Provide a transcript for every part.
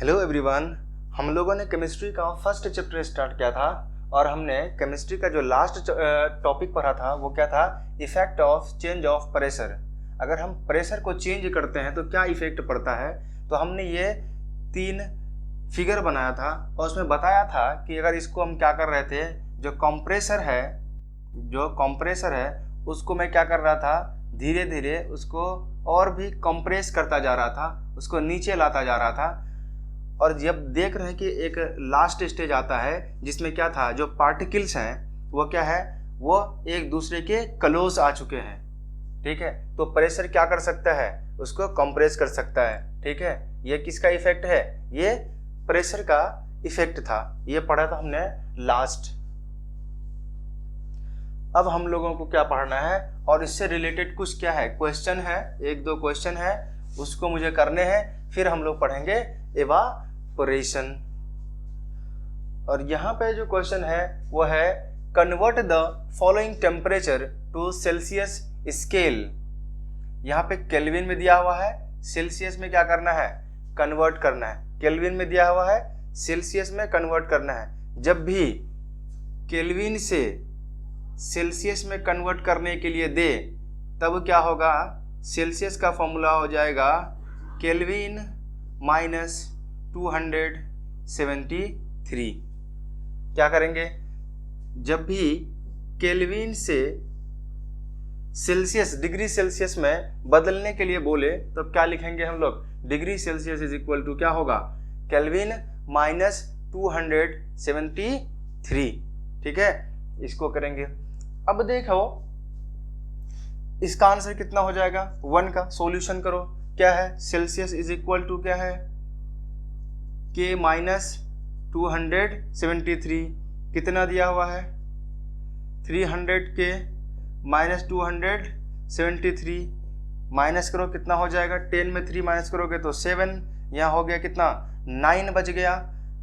Hello everyone. हम लोगों ने केमिस्ट्री का फर्स्ट चैप्टर स्टार्ट किया था और हमने केमिस्ट्री का जो लास्ट टॉपिक पढ़ा था वो क्या था, effect of change of pressure. अगर हम प्रेशर को चेंज करते हैं तो क्या इफेक्ट पड़ता है। तो हमने ये 3 फिगर बनाया था और उसमें बताया था कि अगर इसको हम क्या कर रहे थे, जो कंप्रेसर है उसको मैं क्या कर रहा था, धीरे धीरे उसको और भी कंप्रेस करता जा रहा था, उसको नीचे लाता जा रहा था। और जब देख रहे हैं कि एक लास्ट स्टेज आता है जिसमें क्या था, जो पार्टिकल्स हैं वो क्या है, वो एक दूसरे के क्लोज आ चुके हैं। ठीक है, तो प्रेशर क्या कर सकता है, उसको कंप्रेस कर सकता है। ठीक है, ये किसका इफेक्ट है, ये प्रेशर का इफेक्ट था, ये पढ़ा था हमने लास्ट। अब हम लोगों को क्या पढ़ना है और इससे रिलेटेड कुछ क्या है, क्वेश्चन है, 1-2 क्वेश्चन है, उसको मुझे करने हैं। फिर हम लोग पढ़ेंगे इवापोरेशन। और यहाँ पे जो क्वेश्चन है वो है, convert the following temperature to Celsius scale. यहाँ पे केल्विन में दिया हुआ है, सेल्सियस में क्या करना है, कन्वर्ट करना है। केल्विन में दिया हुआ है, सेल्सियस में कन्वर्ट करना है। जब भी केल्विन से सेल्सियस में कन्वर्ट करने के लिए दे तब क्या होगा, सेल्सियस का फॉर्मूला हो जाएगा केल्विन माइनस 273। क्या करेंगे, जब भी केल्विन से सेल्सियस, डिग्री सेल्सियस में बदलने के लिए बोले तो क्या लिखेंगे हम लोग, degree Celsius is equal to क्या होगा, केल्विन माइनस 273। ठीक है, इसको करेंगे। अब देखो इसका आंसर कितना हो जाएगा, 1 का सॉल्यूशन करो। क्या है, सेल्सियस इज इक्वल टू क्या है, के माइनस 273। कितना दिया हुआ है, 300 के माइनस 273 माइनस करो, कितना हो जाएगा, 10 में 3 माइनस करोगे तो 7, यहाँ हो गया कितना, 9 बच गया।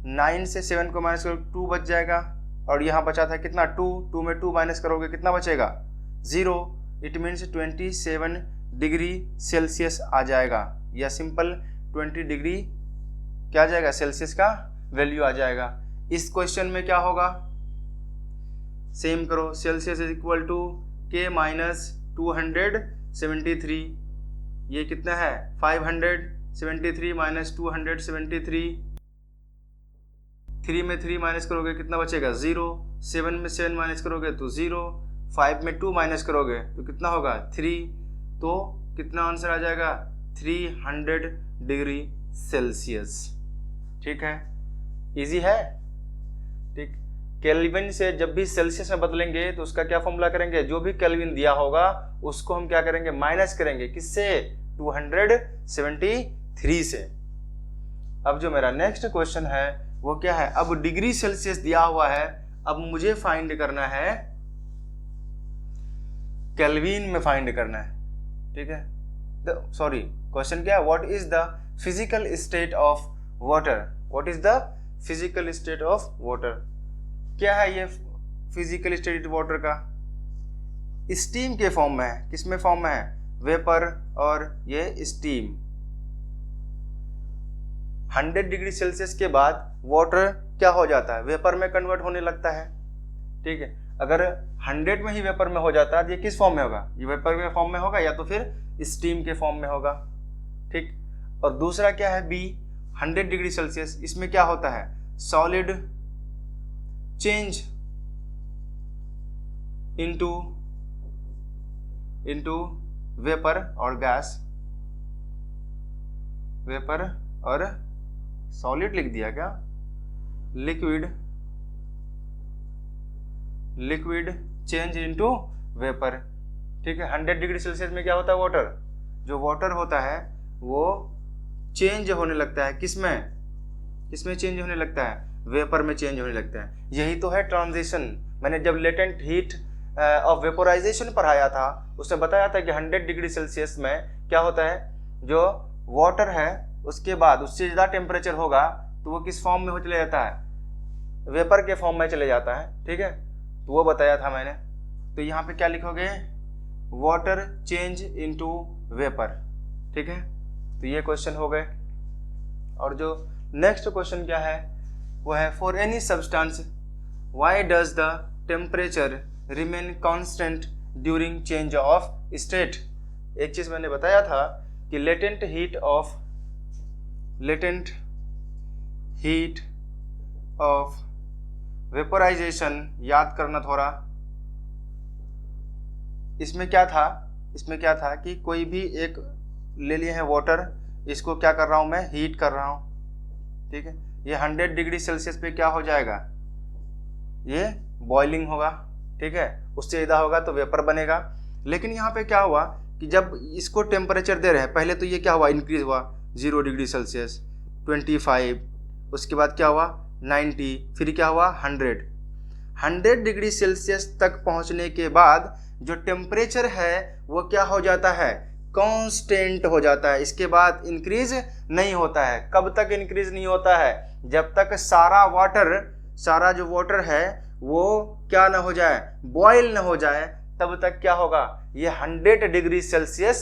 9 से 7 को माइनस करो 2 बच जाएगा, और यहाँ बचा था कितना 2 में 2 माइनस करोगे कितना बचेगा, 0। इट मीन्स 27 डिग्री सेल्सियस आ जाएगा, या सिंपल 20 डिग्री क्या आ जाएगा, सेल्सियस का वैल्यू आ जाएगा। इस क्वेश्चन में क्या होगा, सेम करो, सेल्सियस इज इक्वल टू के माइनस 273, ये कितना है 573 माइनस 273, 3 में 3 माइनस करोगे कितना बचेगा, 0। 7 में 7 माइनस करोगे तो 0। 5 में 2 माइनस करोगे तो कितना होगा, 3। तो कितना आंसर आ जाएगा, 300 डिग्री सेल्सियस। ठीक है, इजी है। ठीक, केल्विन से जब भी सेल्सियस में बदलेंगे तो उसका क्या फॉर्मूला करेंगे, जो भी केल्विन दिया होगा उसको हम क्या करेंगे, माइनस करेंगे, किससे, 273 से। अब जो मेरा नेक्स्ट क्वेश्चन है वो क्या है, अब डिग्री सेल्सियस दिया हुआ है, अब मुझे फाइंड करना है, केल्विन में फाइंड करना है। ठीक है, सॉरी, क्वेश्चन क्या है, what is the physical state of water, what is the physical state of water. क्या है ये फिजिकल स्टेट वाटर का, स्टीम के फॉर्म में है। किस में फॉर्म में है, वेपर और ये स्टीम। 100 डिग्री सेल्सियस के बाद वाटर क्या हो जाता है, वेपर में कन्वर्ट होने लगता है। ठीक है, अगर 100 में ही वेपर में हो जाता है तो ये किस फॉर्म में होगा, ये वेपर के फॉर्म में होगा या तो फिर स्टीम के फॉर्म में होगा। ठीक, और दूसरा क्या है बी, 100 डिग्री सेल्सियस, इसमें क्या होता है, सॉलिड चेंज इनटू वेपर और गैस, वेपर और सॉलिड लिख दिया क्या, लिक्विड चेंज इनटू वेपर। ठीक है, 100 डिग्री सेल्सियस में क्या होता है, वाटर, जो वाटर होता है वो चेंज होने लगता है, किसमें चेंज होने लगता है, वेपर में चेंज होने लगता है। यही तो है ट्रांजिशन। मैंने जब लेटेंट हीट ऑफ वेपोराइजेशन पढ़ाया था उसमें बताया था कि 100 डिग्री सेल्सियस में क्या होता है, जो वाटर है उसके बाद उससे ज़्यादा टेम्परेचर होगा तो वो किस फॉर्म में हो चले जाता है, वेपर के फॉर्म में चले जाता है। ठीक है, तो वो बताया था मैंने। तो यहाँ पे क्या लिखोगे, वाटर चेंज इनटू वेपर। ठीक है, तो ये क्वेश्चन हो गए। और जो नेक्स्ट क्वेश्चन क्या है, वो है for any substance why does the temperature remain constant during change of state. एक चीज मैंने बताया था कि लेटेंट हीट ऑफ वेपोराइजेशन याद करना थोड़ा। इसमें क्या था कि कोई भी एक ले लिए हैं वाटर, इसको क्या कर रहा हूं मैं, हीट कर रहा हूं, ठीक है। ये 100 डिग्री सेल्सियस पे क्या हो जाएगा, ये बॉइलिंग होगा, ठीक है। उससे ज़्यादा होगा तो वेपर बनेगा। लेकिन यहाँ पे क्या हुआ कि जब इसको टेम्परेचर दे रहे हैं, पहले तो ये क्या हुआ, इंक्रीज हुआ 0 डिग्री सेल्सियस, 25, उसके बाद क्या हुआ 90, फिर क्या हुआ 100 डिग्री सेल्सियस तक पहुँचने के बाद जो टेम्परेचर है वो क्या हो जाता है, कांस्टेंट हो जाता है। इसके बाद इंक्रीज नहीं होता है। कब तक इंक्रीज नहीं होता है, जब तक सारा जो वाटर है वो क्या ना हो जाए, बॉयल ना हो जाए, तब तक क्या होगा, ये 100 डिग्री सेल्सियस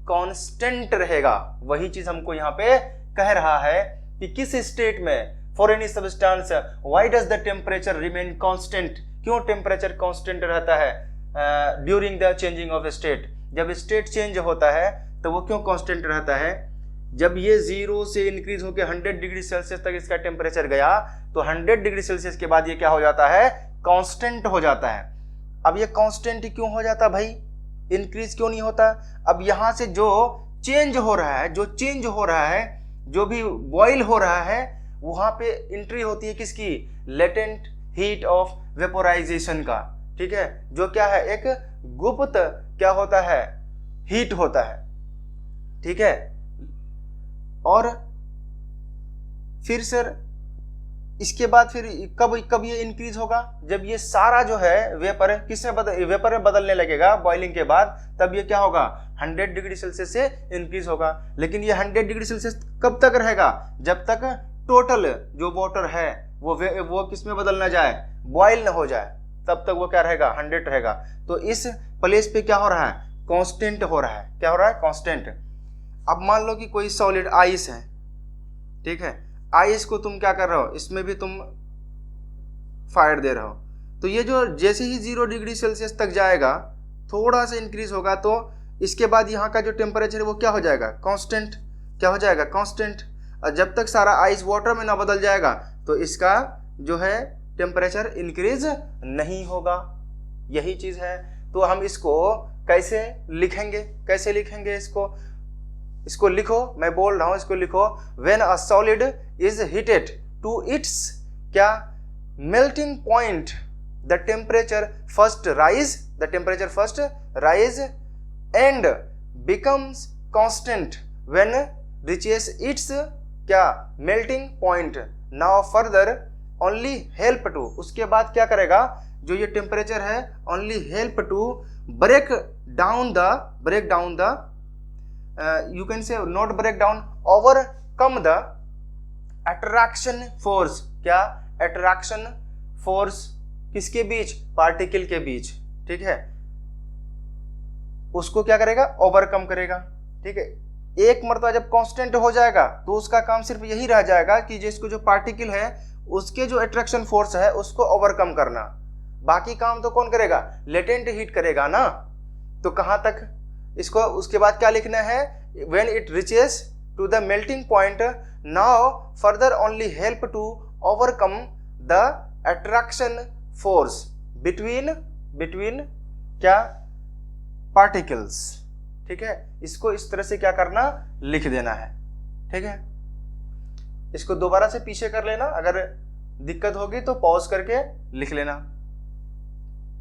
कांस्टेंट रहेगा। वही चीज हमको यहाँ पे कह रहा है कि किस स्टेट में, for any substance why does the temperature remain constant, क्यों टेम्परेचर कांस्टेंट रहता है during the changing of state. जब स्टेट चेंज होता है तो वो क्यों कांस्टेंट रहता है, जब ये 0 से इंक्रीज होकर 100 डिग्री सेल्सियस तक इसका टेम्परेचर गया तो 100 डिग्री सेल्सियस के बाद ये क्या हो जाता है, कांस्टेंट हो जाता है। अब ये कांस्टेंट क्यों हो जाता भाई, इंक्रीज क्यों नहीं होता। अब यहां से जो चेंज हो रहा है, जो भी बॉयल हो रहा है, वहां पे एंट्री होती है किसकी, लेटेंट हीट ऑफ वेपोराइजेशन का, ठीक है। जो क्या है, एक गुप्त क्या होता है, हीट होता है, ठीक है। और फिर सर इसके बाद फिर कब ये इंक्रीज होगा, जब ये सारा जो है वेपर वेपर में बदलने लगेगा बॉइलिंग के बाद, तब ये क्या होगा, 100 डिग्री सेल्सियस से इंक्रीज होगा। लेकिन ये 100 डिग्री सेल्सियस कब तक रहेगा, जब तक टोटल जो वाटर है वो किस में बदल ना जाए, बॉयल ना हो जाए, तब तक वो क्या रहेगा, 100 रहेगा। तो इस प्लेस पे क्या हो रहा है, कांस्टेंट हो रहा है। क्या हो रहा है, कांस्टेंट। अब मान लो कि कोई सॉलिड आइस है, ठीक है। आइस को तुम क्या कर रहे हो, इसमें भी तुम फायर दे रहे हो, तो ये जो जैसे ही 0 डिग्री सेल्सियस तक जाएगा, थोड़ा सा इंक्रीज होगा, तो इसके बाद यहाँ का जो टेम्परेचर है वो क्या हो जाएगा, कांस्टेंट। क्या हो जाएगा, कांस्टेंट। और जब तक सारा आइस वाटर में ना बदल जाएगा तो इसका जो है टेम्परेचर इंक्रीज नहीं होगा। यही चीज है। तो हम इसको कैसे लिखेंगे, इसको लिखो, मैं बोल रहा हूं, इसको लिखो। When a solid is heated to its क्या, melting point, the temperature first rise and becomes constant when reaches its क्या, melting point. Now further only help to, उसके बाद क्या करेगा, जो ये टेम्परेचर है, only help to break down the you can say not break down, overcome the attraction force। क्या, attraction force किसके बीच, पार्टिकल के बीच, ठीक है। उसको क्या करेगा, ओवरकम करेगा, ठीक है। एक मर्तबा जब कांस्टेंट हो जाएगा तो उसका काम सिर्फ यही रह जाएगा कि जिसको जो पार्टिकल है उसके जो अट्रैक्शन फोर्स है उसको ओवरकम करना। बाकी काम तो कौन करेगा, लेटेंट हीट करेगा ना। तो कहां तक इसको, उसके बाद क्या लिखना है, when it reaches to the melting point, now further only help to overcome the attraction force between क्या, particles, ठीक है। इसको इस तरह से क्या करना, लिख देना है, ठीक है। इसको दोबारा से पीछे कर लेना, अगर दिक्कत होगी तो पॉज करके लिख लेना,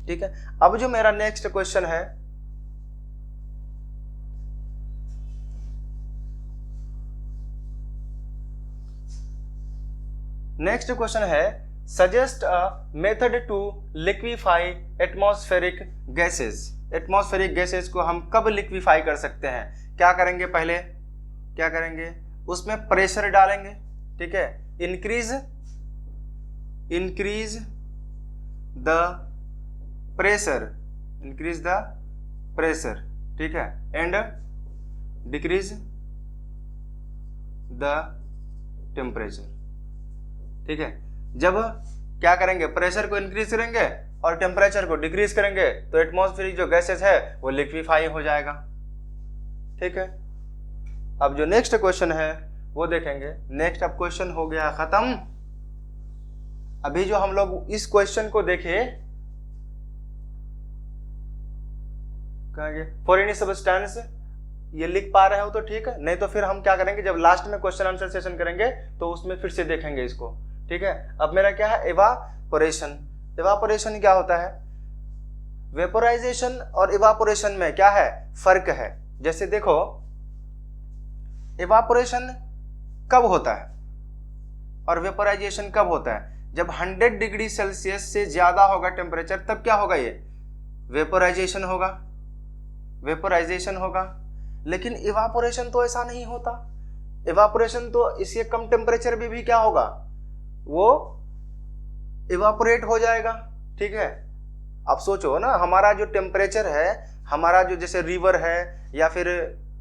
ठीक है। अब जो मेरा नेक्स्ट क्वेश्चन है, नेक्स्ट क्वेश्चन है, suggest a method to liquefy atmospheric gases. Atmospheric gases को हम कब लिक्विफाई कर सकते हैं। क्या करेंगे, पहले क्या करेंगे, उसमें प्रेशर डालेंगे, ठीक है। इंक्रीज द प्रेशर, ठीक है, एंड डिक्रीज द टेम्परेचर। ठीक है, जब क्या करेंगे, प्रेशर को इंक्रीज करेंगे और टेम्परेचर को डिक्रीज करेंगे तो एटमॉस्फेरिक जो गैसेस है वो लिक्विफाई हो जाएगा। ठीक है, अब जो नेक्स्ट क्वेश्चन है वो देखेंगे। नेक्स्ट अब क्वेश्चन हो गया खत्म। अभी जो हम लोग इस क्वेश्चन को देखे, कहेंगे फॉर एनी सब्सटेंस, ये लिख पा रहे हो तो ठीक है, नहीं तो फिर हम क्या करेंगे, जब लास्ट में क्वेश्चन आंसर सेशन करेंगे तो उसमें फिर से देखेंगे इसको। ठीक है, अब मेरा क्या है, इवापोरेशन। इवापोरेशन क्या होता है, वेपोराइजेशन और इवापोरेशन में क्या है, फर्क है। जैसे देखो, इवापोरेशन कब होता है और वेपोराइजेशन कब होता है, जब 100 डिग्री सेल्सियस से ज्यादा होगा टेम्परेचर, तब क्या होगा, ये वेपोराइजेशन होगा, वेपोराइजेशन होगा। लेकिन इवापोरेशन तो ऐसा नहीं होता। इवापोरेशन तो इससे कम टेम्परेचर भी क्या होगा, वो इवापोरेट हो जाएगा। ठीक है, अब सोचो ना, हमारा जो टेम्परेचर है, हमारा जो जैसे रिवर है या फिर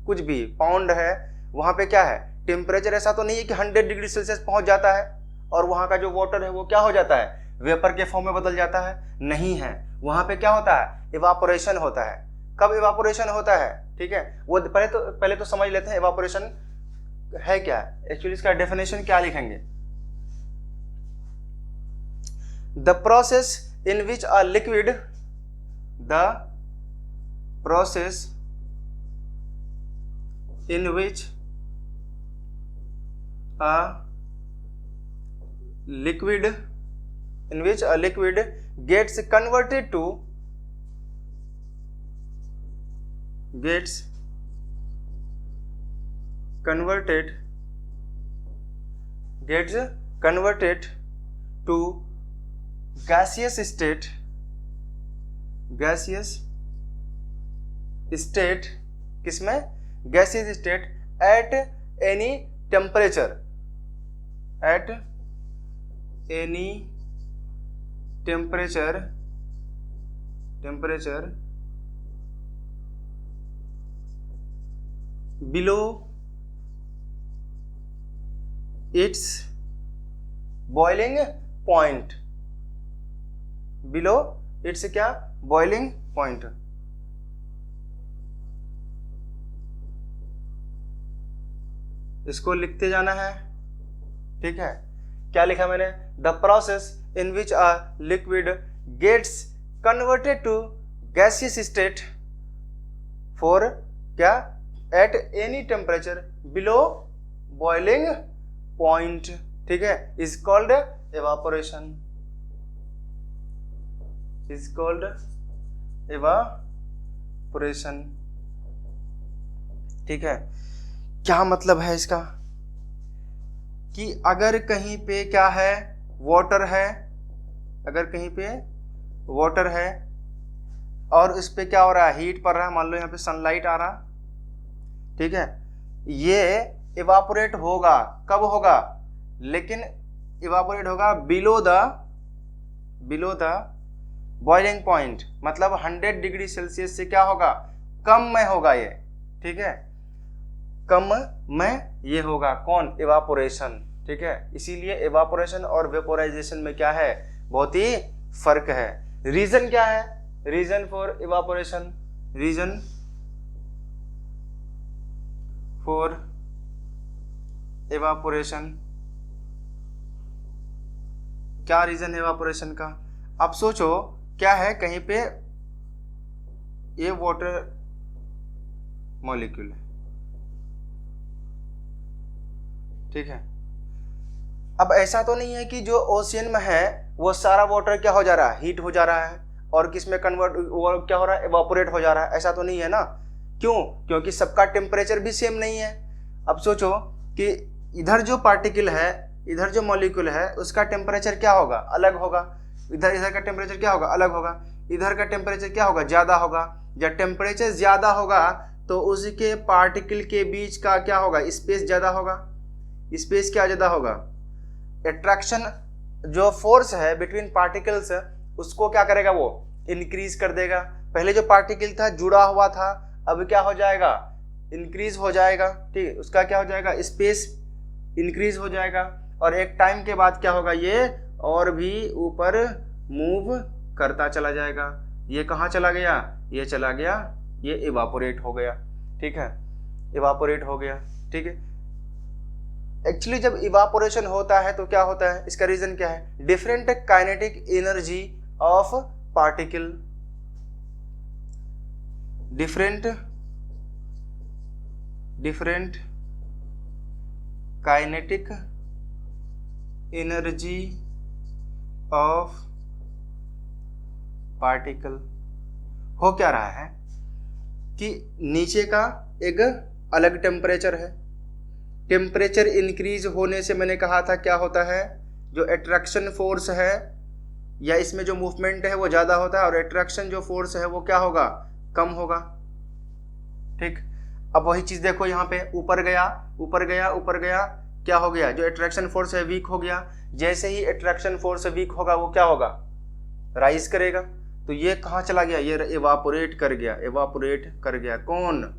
कुछ भी पाउंड है, वहां पे क्या है, टेम्परेचर ऐसा तो नहीं है कि 100 डिग्री सेल्सियस पहुंच जाता है और वहां का जो वाटर है वो क्या हो जाता है, वेपर के फॉर्म में बदल जाता है। नहीं है, वहां पे क्या होता है, इवापोरेशन होता है। कब इवापोरेशन होता है, ठीक है, वो पहले तो समझ लेते हैं इवापोरेशन है क्या। एक्चुअली इसका डेफिनेशन क्या लिखेंगे, the process in which a liquid, the process in which a liquid gets converted to gaseous state किसमें, gaseous state at any temperature, below its boiling point, below its क्या, boiling point। इसको लिखते जाना है। ठीक है, क्या लिखा मैंने, the process in which a liquid gets converted to gaseous state for क्या, at any temperature below boiling point. ठीक है, is called evaporation, is called evaporation. ठीक है, क्या मतलब है इसका, कि अगर कहीं पे क्या है, वाटर है, अगर कहीं पे वाटर है और इस पे क्या हो रहा है, हीट पड़ रहा है, मान लो यहाँ पे सनलाइट आ रहा, ठीक है, ये इवापोरेट होगा, कब होगा, लेकिन इवापोरेट होगा बिलो द बॉइलिंग पॉइंट, मतलब 100 डिग्री सेल्सियस से क्या होगा, कम में होगा ये। ठीक है, कम में ये होगा, कौन, इवापोरेशन। ठीक है, इसीलिए इवापोरेशन और वेपोराइजेशन में क्या है, बहुत ही फर्क है। रीजन क्या है, reason for evaporation, reason for evaporation, क्या रीजन है इवापोरेशन का। अब सोचो क्या है, कहीं पे ये वाटर मॉलिक्यूल है, ठीक है, अब ऐसा तो नहीं है कि जो ओशियन में है वो सारा वाटर क्या हो जा रहा है, हीट हो जा रहा है, और किसमें कन्वर्ट, वो क्या हो रहा है, इवापोरेट हो जा रहा है, ऐसा तो नहीं है ना। क्यों, क्योंकि सबका टेम्परेचर भी सेम नहीं है। अब सोचो कि इधर जो पार्टिकल है, इधर जो मॉलिक्यूल है, उसका टेम्परेचर क्या होगा, अलग होगा, इधर का टेम्परेचर क्या होगा, अलग होगा, इधर का टेम्परेचर क्या होगा, ज्यादा होगा। जब टेम्परेचर ज्यादा होगा तो उसके पार्टिकल के बीच का क्या होगा, स्पेस ज्यादा होगा, स्पेस क्या ज्यादा होगा, अट्रैक्शन जो फोर्स है बिटवीन पार्टिकल्स, उसको क्या करेगा, वो इंक्रीज कर देगा। पहले जो पार्टिकल था जुड़ा हुआ था, अब क्या हो जाएगा, इंक्रीज हो जाएगा। ठीक है, उसका क्या हो जाएगा, स्पेस इंक्रीज हो जाएगा और एक टाइम के बाद क्या होगा, ये और भी ऊपर मूव करता चला जाएगा। ये कहाँ चला गया, ये चला गया, ये इवापोरेट हो गया। ठीक है, इवापोरेट हो गया। ठीक है, एक्चुअली जब इवापोरेशन होता है तो क्या होता है, इसका रीजन क्या है, different kinetic energy of particle, different kinetic energy of particle. हो क्या रहा है कि नीचे का एक अलग टेम्परेचर है, टेम्परेचर इंक्रीज होने से मैंने कहा था क्या होता है, जो अट्रैक्शन फोर्स है या इसमें जो मूवमेंट है वो ज़्यादा होता है और अट्रैक्शन जो फोर्स है वो क्या होगा, कम होगा। ठीक, अब वही चीज़ देखो यहाँ पे, ऊपर गया ऊपर गया ऊपर गया, क्या हो गया, जो अट्रैक्शन फोर्स है वीक हो गया। जैसे ही अट्रैक्शन फोर्स वीक होगा वो क्या होगा, राइज करेगा। तो ये कहाँ चला गया, ये इवापोरेट कर गया, इवापोरेट कर गया। कौन,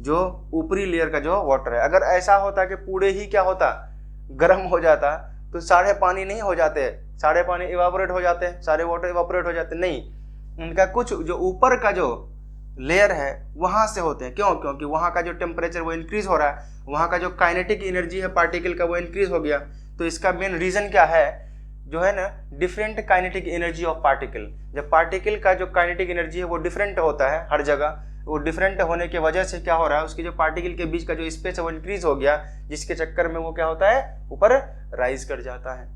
जो ऊपरी लेयर का जो वाटर है। अगर ऐसा होता कि पूरे ही क्या होता, गर्म हो जाता, तो सारे पानी नहीं हो जाते, सारे पानी इवापोरेट हो जाते, सारे वाटर इवापोरेट हो जाते। नहीं, उनका कुछ जो ऊपर का जो लेयर है वहां से होते हैं। क्यों, क्योंकि वहां का जो टेम्परेचर वो इंक्रीज हो रहा है, वहां का जो काइनेटिक एनर्जी है पार्टिकल का वो इंक्रीज हो गया। तो इसका मेन रीजन क्या है, जो है ना, different kinetic energy of particle. जब पार्टिकल का जो काइनेटिक एनर्जी है वो डिफरेंट होता है हर जगह, वो डिफरेंट होने की वजह से क्या हो रहा है, उसके जो पार्टिकल के बीच का जो स्पेस है वो इंक्रीज हो गया, जिसके चक्कर में वो क्या होता है, ऊपर राइज कर जाता है।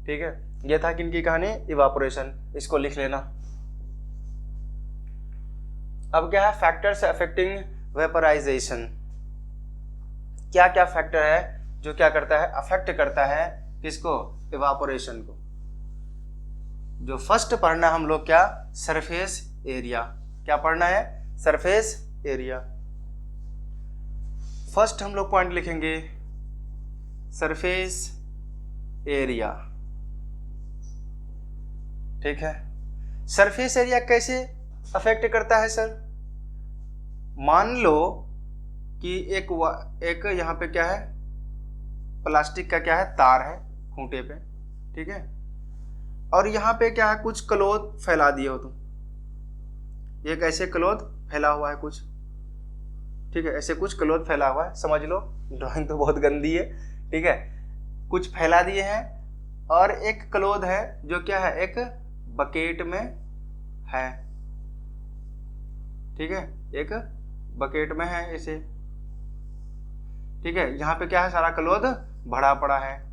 ठीक है, ये था किनकी कहानी, इवापोरेशन। इसको लिख लेना। अब क्या है, फैक्टर्स अफेक्टिंग वेपराइजेशन। क्या क्या फैक्टर है जो क्या करता है, अफेक्ट करता है किसको, इवापोरेशन को। जो फर्स्ट पढ़ना हम लोग क्या, सरफेस एरिया। क्या पढ़ना है, सरफेस एरिया। फर्स्ट हम लोग पॉइंट लिखेंगे सरफेस एरिया। ठीक है, सरफेस एरिया कैसे अफेक्ट करता है सर। मान लो कि एक यहाँ पे क्या है, प्लास्टिक का क्या है, तार है खूंटे पे। ठीक है, और यहाँ पे क्या है, कुछ क्लॉथ फैला दिए हो तुम, एक ऐसे क्लॉथ फैला हुआ है कुछ। ठीक है, ऐसे कुछ क्लॉथ फैला हुआ है, समझ लो, ड्राइंग तो बहुत गंदी है। ठीक है, कुछ फैला दिए हैं और एक क्लॉथ है जो क्या है, एक बकेट में है। ठीक है, एक बकेट में है ऐसे। ठीक है, यहाँ पे क्या है, सारा क्लॉथ भरा पड़ा है।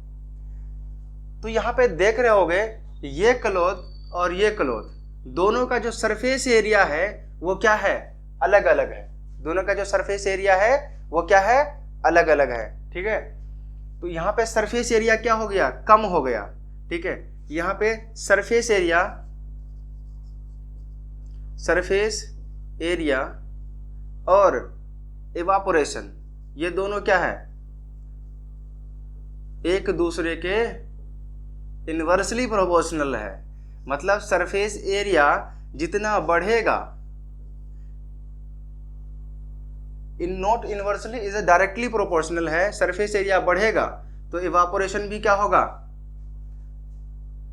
तो यहाँ पे देख रहे होगे, ये क्लॉथ और ये क्लॉथ दोनों का जो सरफेस एरिया है वो क्या है, अलग अलग है। दोनों का जो सरफेस एरिया है वो क्या है, अलग अलग है। ठीक है, तो यहाँ पे सरफेस एरिया क्या हो गया, कम हो गया। ठीक है, यहाँ पे सरफेस एरिया और इवापोरेशन, ये दोनों क्या है, एक दूसरे के इनवर्सली प्रोपोर्शनल है। मतलब सरफेस एरिया जितना बढ़ेगा, not inversely, is directly proportional है। सरफेस एरिया बढ़ेगा तो इवापोरेशन भी क्या होगा,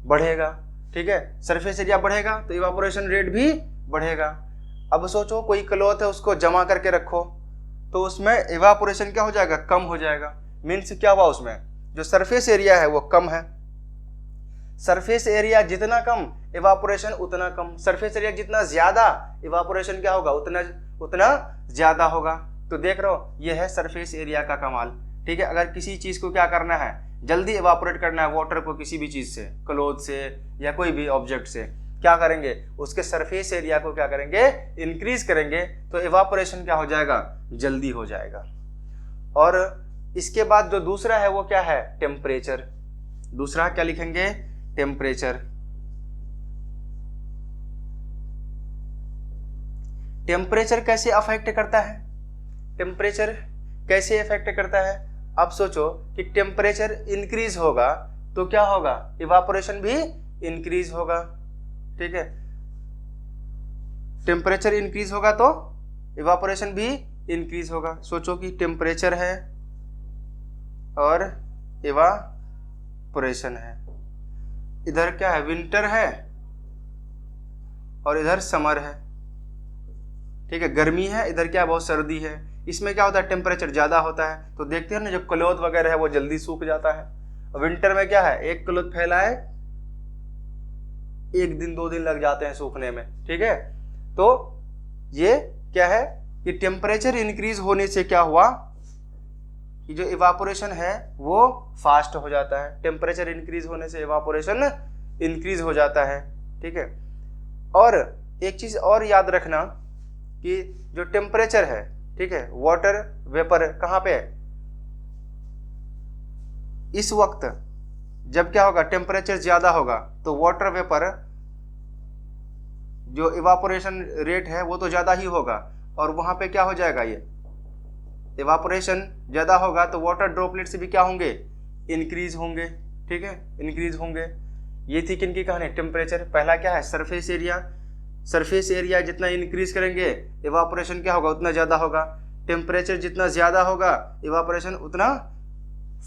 बढ़ेगा। ठीक है, सरफेस एरिया बढ़ेगा तो इवापोरेशन रेट भी बढ़ेगा। अब सोचो कोई क्लॉथ है, उसको जमा करके रखो तो उसमें इवापोरेशन क्या हो जाएगा, कम हो जाएगा। मीन्स क्या हुआ, उसमें जो सरफेस एरिया है वो कम है। सरफेस एरिया जितना कम, इवापोरेशन उतना कम। सरफेस एरिया जितना ज्यादा, इवापोरेशन क्या होगा, उतना ज्यादा होगा। तो देख रहे हो, ये है सरफेस एरिया का कमाल। ठीक है, अगर किसी चीज को क्या करना है, जल्दी इवापोरेट करना है, वाटर को किसी भी चीज से, क्लॉथ से या कोई भी ऑब्जेक्ट से, क्या करेंगे, उसके सरफेस एरिया को क्या करेंगे, इंक्रीज करेंगे, तो इवापोरेशन क्या हो जाएगा, जल्दी हो जाएगा। और इसके बाद जो दूसरा है वो क्या है, टेम्परेचर। दूसरा क्या लिखेंगे, टेम्परेचर। टेम्परेचर कैसे अफेक्ट करता है, टेम्परेचर कैसे अफेक्ट करता है। अब सोचो कि टेम्परेचर इंक्रीज होगा तो क्या होगा, इवापोरेशन भी इंक्रीज होगा। ठीक है, टेम्परेचर इंक्रीज होगा तो इवापोरेशन भी इंक्रीज होगा। सोचो कि टेम्परेचर है और इवापोरेशन है। इधर क्या है, विंटर है और इधर समर है, ठीक है, गर्मी है, इधर क्या है, बहुत सर्दी है। इसमें क्या होता है, टेम्परेचर ज़्यादा होता है, तो देखते हैं ना जो क्लोथ वगैरह है वो जल्दी सूख जाता है। विंटर में क्या है, एक क्लोथ फैला है, 1 दिन 2 दिन लग जाते हैं सूखने में, ठीक है। तो ये क्या है कि टेम्परेचर इंक्रीज होने से क्या हुआ कि जो इवापोरेशन है वो फास्ट हो जाता है। टेम्परेचर इंक्रीज होने से इवापोरेशन इंक्रीज हो जाता है, ठीक है। और एक चीज और याद रखना कि जो टेम्परेचर है, ठीक है, वाटर वेपर कहाँ पे है, इस वक्त जब क्या होगा, टेम्परेचर ज्यादा होगा तो वाटर वेपर जो इवापोरेशन रेट है वो तो ज्यादा ही होगा, और वहां पे क्या हो जाएगा, ये इवापोरेशन ज्यादा होगा तो वाटर ड्रॉपलेट्स भी क्या होंगे, इंक्रीज होंगे, ठीक है, इंक्रीज होंगे। ये थी किनकी कहानी, टेम्परेचर। पहला क्या है, सरफेस एरिया। सरफेस एरिया जितना इंक्रीज करेंगे इवापोरेशन क्या होगा, उतना ज़्यादा होगा। टेम्परेचर जितना ज़्यादा होगा इवापोरेशन उतना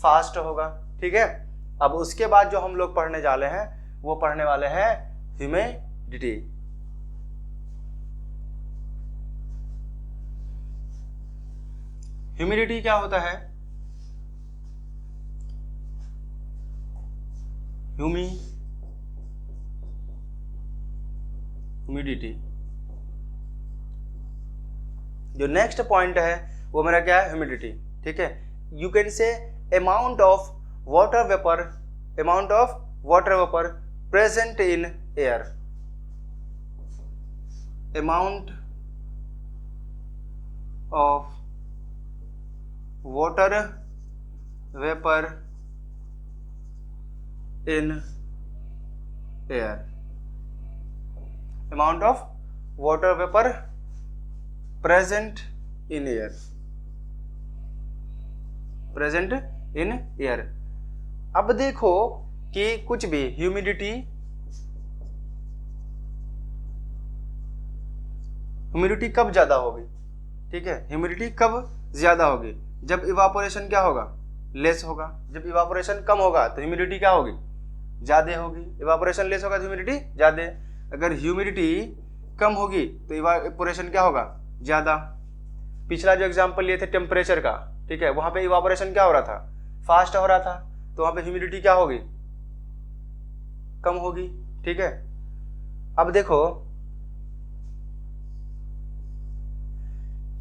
फास्ट होगा, ठीक है। अब उसके बाद जो हम लोग पढ़ने जा रहे हैं वो पढ़ने वाले हैं ह्यूमिडिटी। ह्यूमिडिटी क्या होता है, ह्यूमिडिटी। जो नेक्स्ट पॉइंट है वो मेरा क्या है, ह्यूमिडिटी, ठीक है। You can say amount of water vapour, amount of water vapour present in air, amount of water vapor in air, amount of water vapor present in air, present in air। अब देखो कि कुछ भी humidity कब ज्यादा होगी, ठीक है, ह्यूमिडिटी कब ज्यादा होगी, जब इवापोरेशन क्या होगा, लेस होगा। जब इवापोरेशन कम होगा तो ह्यूमिडिटी क्या होगी, ज़्यादा होगी। इवापोरेशन लेस होगा तो ह्यूमिडिटी ज़्यादा। अगर ह्यूमिडिटी कम होगी तो इवापोरेशन क्या होगा, ज़्यादा। पिछला जो एग्जांपल लिए थे टेम्परेचर का, ठीक है, वहाँ पे इवापोरेशन क्या हो रहा था, फास्ट हो रहा था, तो वहाँ पे ह्यूमिडिटी क्या होगी, कम होगी, ठीक है। अब देखो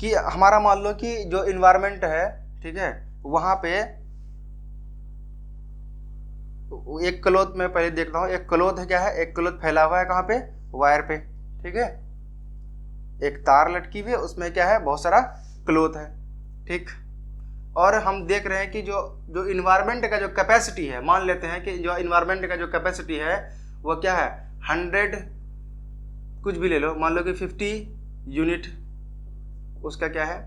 कि हमारा मान लो कि जो इन्वायरमेंट है, ठीक है, वहां पे एक क्लॉथ में पहले देख रहा हूँ, एक क्लॉथ है, क्या है, एक क्लॉथ फैला हुआ है कहाँ पे, वायर पे, ठीक है, एक तार लटकी हुई है, उसमें क्या है, बहुत सारा क्लॉथ है, ठीक। और हम देख रहे हैं कि जो इन्वायरमेंट का जो कैपेसिटी है, मान लेते हैं कि जो इन्वायरमेंट का जो कैपेसिटी है वो क्या है, 100 कुछ भी ले लो, मान लो कि 50 यूनिट उसका क्या है,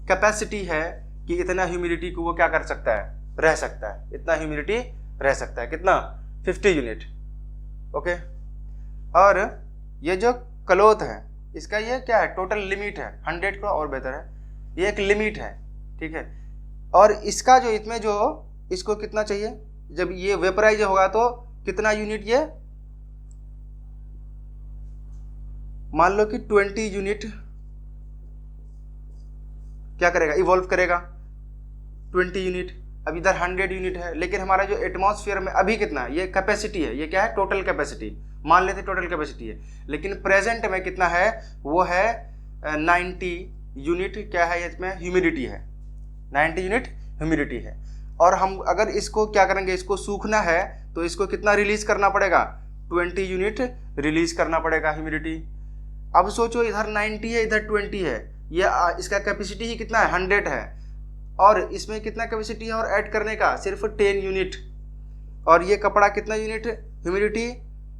कैपेसिटी है कि इतना ह्यूमिडिटी को वो क्या कर सकता है, रह सकता है, इतना ह्यूमिडिटी रह सकता है, कितना, 50 यूनिट, ओके। और ये जो क्लॉथ है इसका ये क्या है, टोटल लिमिट है, 100 को और बेहतर है, ये एक लिमिट है, ठीक है। और इसका जो इसमें जो इसको कितना चाहिए, जब ये वेपराइज होगा तो कितना यूनिट, ये मान लो कि 20 यूनिट क्या करेगा, इवॉल्व करेगा, 20 यूनिट। अब इधर 100 यूनिट है, लेकिन हमारा जो एटमॉस्फेयर में अभी कितना है, ये कैपेसिटी है, ये क्या है, टोटल कैपेसिटी, मान लेते टोटल कैपेसिटी है, लेकिन प्रेजेंट में कितना है, वो है 90 यूनिट, क्या है इसमें, ह्यूमिडिटी है, 90 यूनिट ह्यूमिडिटी है। और हम अगर इसको क्या करेंगे, इसको सूखना है तो इसको कितना रिलीज करना पड़ेगा, 20 यूनिट रिलीज करना पड़ेगा ह्यूमिडिटी। अब सोचो इधर 90 है, इधर 20 है, ये इसका कैपेसिटी ही कितना है, 100 है, और इसमें कितना कैपेसिटी है और ऐड करने का, सिर्फ 10 यूनिट। और ये कपड़ा कितना यूनिट ह्यूमिडिटी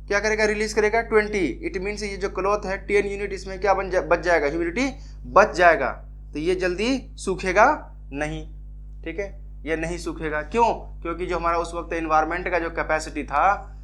क्या करेगा, रिलीज करेगा, 20। इट मीन्स ये जो क्लॉथ है 10 यूनिट इसमें क्या बच जाएगा, ह्यूमिडिटी बच जाएगा, तो ये जल्दी सूखेगा नहीं, ठीक है, ये नहीं सूखेगा। क्यों, क्योंकि जो हमारा उस वक्त इन्वायरमेंट का जो कैपेसिटी था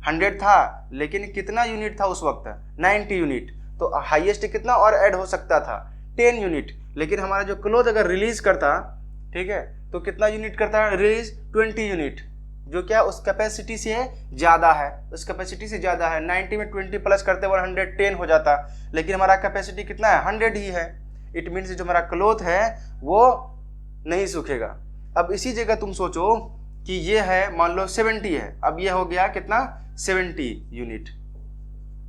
100 था, लेकिन कितना यूनिट था उस वक्त, 90 यूनिट, तो हाईएस्ट कितना और ऐड हो सकता था, 10 यूनिट। लेकिन हमारा जो क्लॉथ अगर रिलीज करता ठीक है, तो कितना यूनिट करता है, रिलीज 20 यूनिट, जो क्या उस कैपेसिटी से ज़्यादा है, उस कैपेसिटी से ज़्यादा है। 90 में 20 प्लस करते 110 हो जाता, लेकिन हमारा कैपेसिटी कितना है, 100 ही है। इट मीन्स जो हमारा क्लोथ है वो नहीं सूखेगा। अब इसी जगह तुम सोचो कि ये है मान लो 70 है, अब ये हो गया कितना, 70 यूनिट।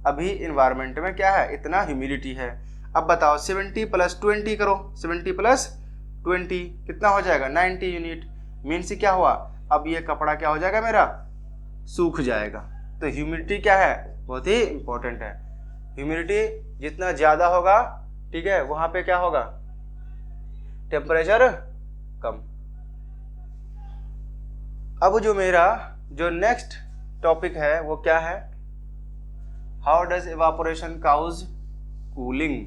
अभी इन्वायरमेंट में क्या है, इतना ह्यूमिडिटी है। अब बताओ 70 प्लस 20 करो, 70 प्लस 20 कितना हो जाएगा, 90 यूनिट। मीन्स क्या हुआ, अब ये कपड़ा क्या हो जाएगा मेरा, सूख जाएगा। तो ह्यूमिडिटी क्या है, बहुत ही इंपॉर्टेंट है। ह्यूमिडिटी जितना ज़्यादा होगा, ठीक है, वहाँ पे क्या होगा, टेम्परेचर कम। अब जो मेरा जो नेक्स्ट टॉपिक है वो क्या है, how does evaporation cause cooling.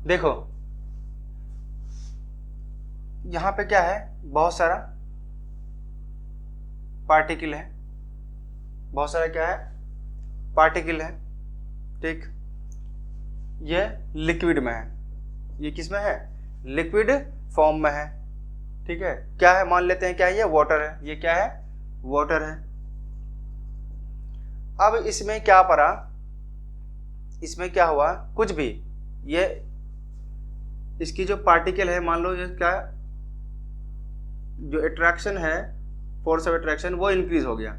देखो यहां पे क्या है, बहुत सारा पार्टिकल है, बहुत सारा क्या है, पार्टिकल है, ठीक। ये लिक्विड में है, ये किस में है, लिक्विड फॉर्म में है, ठीक है। क्या है, मान लेते हैं क्या है, ये वाटर है, ये क्या है, वाटर है। अब इसमें क्या पड़ा, इसमें क्या हुआ, कुछ भी, ये इसकी जो पार्टिकल है, मान लो ये क्या, जो अट्रैक्शन है, फोर्स ऑफ अट्रैक्शन वो इंक्रीज हो गया,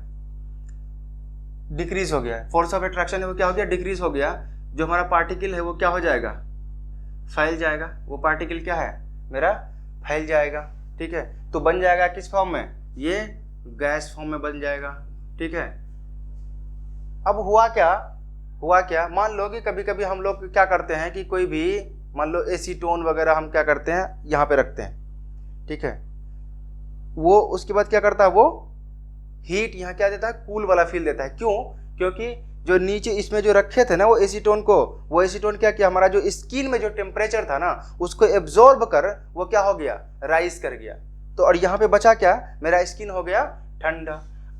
डिक्रीज हो गया। फोर्स ऑफ अट्रैक्शन है वो क्या हो गया, डिक्रीज हो गया। जो हमारा पार्टिकल है वो क्या हो जाएगा, फैल जाएगा। वो पार्टिकल क्या है मेरा, फैल जाएगा, ठीक है। तो बन जाएगा किस फॉर्म में, ये गैस फॉर्म में बन जाएगा, ठीक है। अब हुआ क्या, मान लो कि कभी कभी हम लोग क्या करते हैं कि कोई भी मान लो एसीटोन वगैरह हम क्या करते हैं, यहाँ पे रखते हैं, ठीक है। वो उसके बाद क्या करता है, वो हीट यहाँ क्या देता है, कूल वाला फील देता है। क्यों, क्योंकि जो नीचे इसमें जो रखे थे ना वो एसीटोन को, वो एसीटोन क्या किया, हमारा जो स्किन में जो टेम्परेचर था ना उसको एब्जॉर्ब कर वो क्या हो गया, राइज कर गया। तो और यहाँ पे बचा क्या, मेरा स्किन हो गया ठंडा।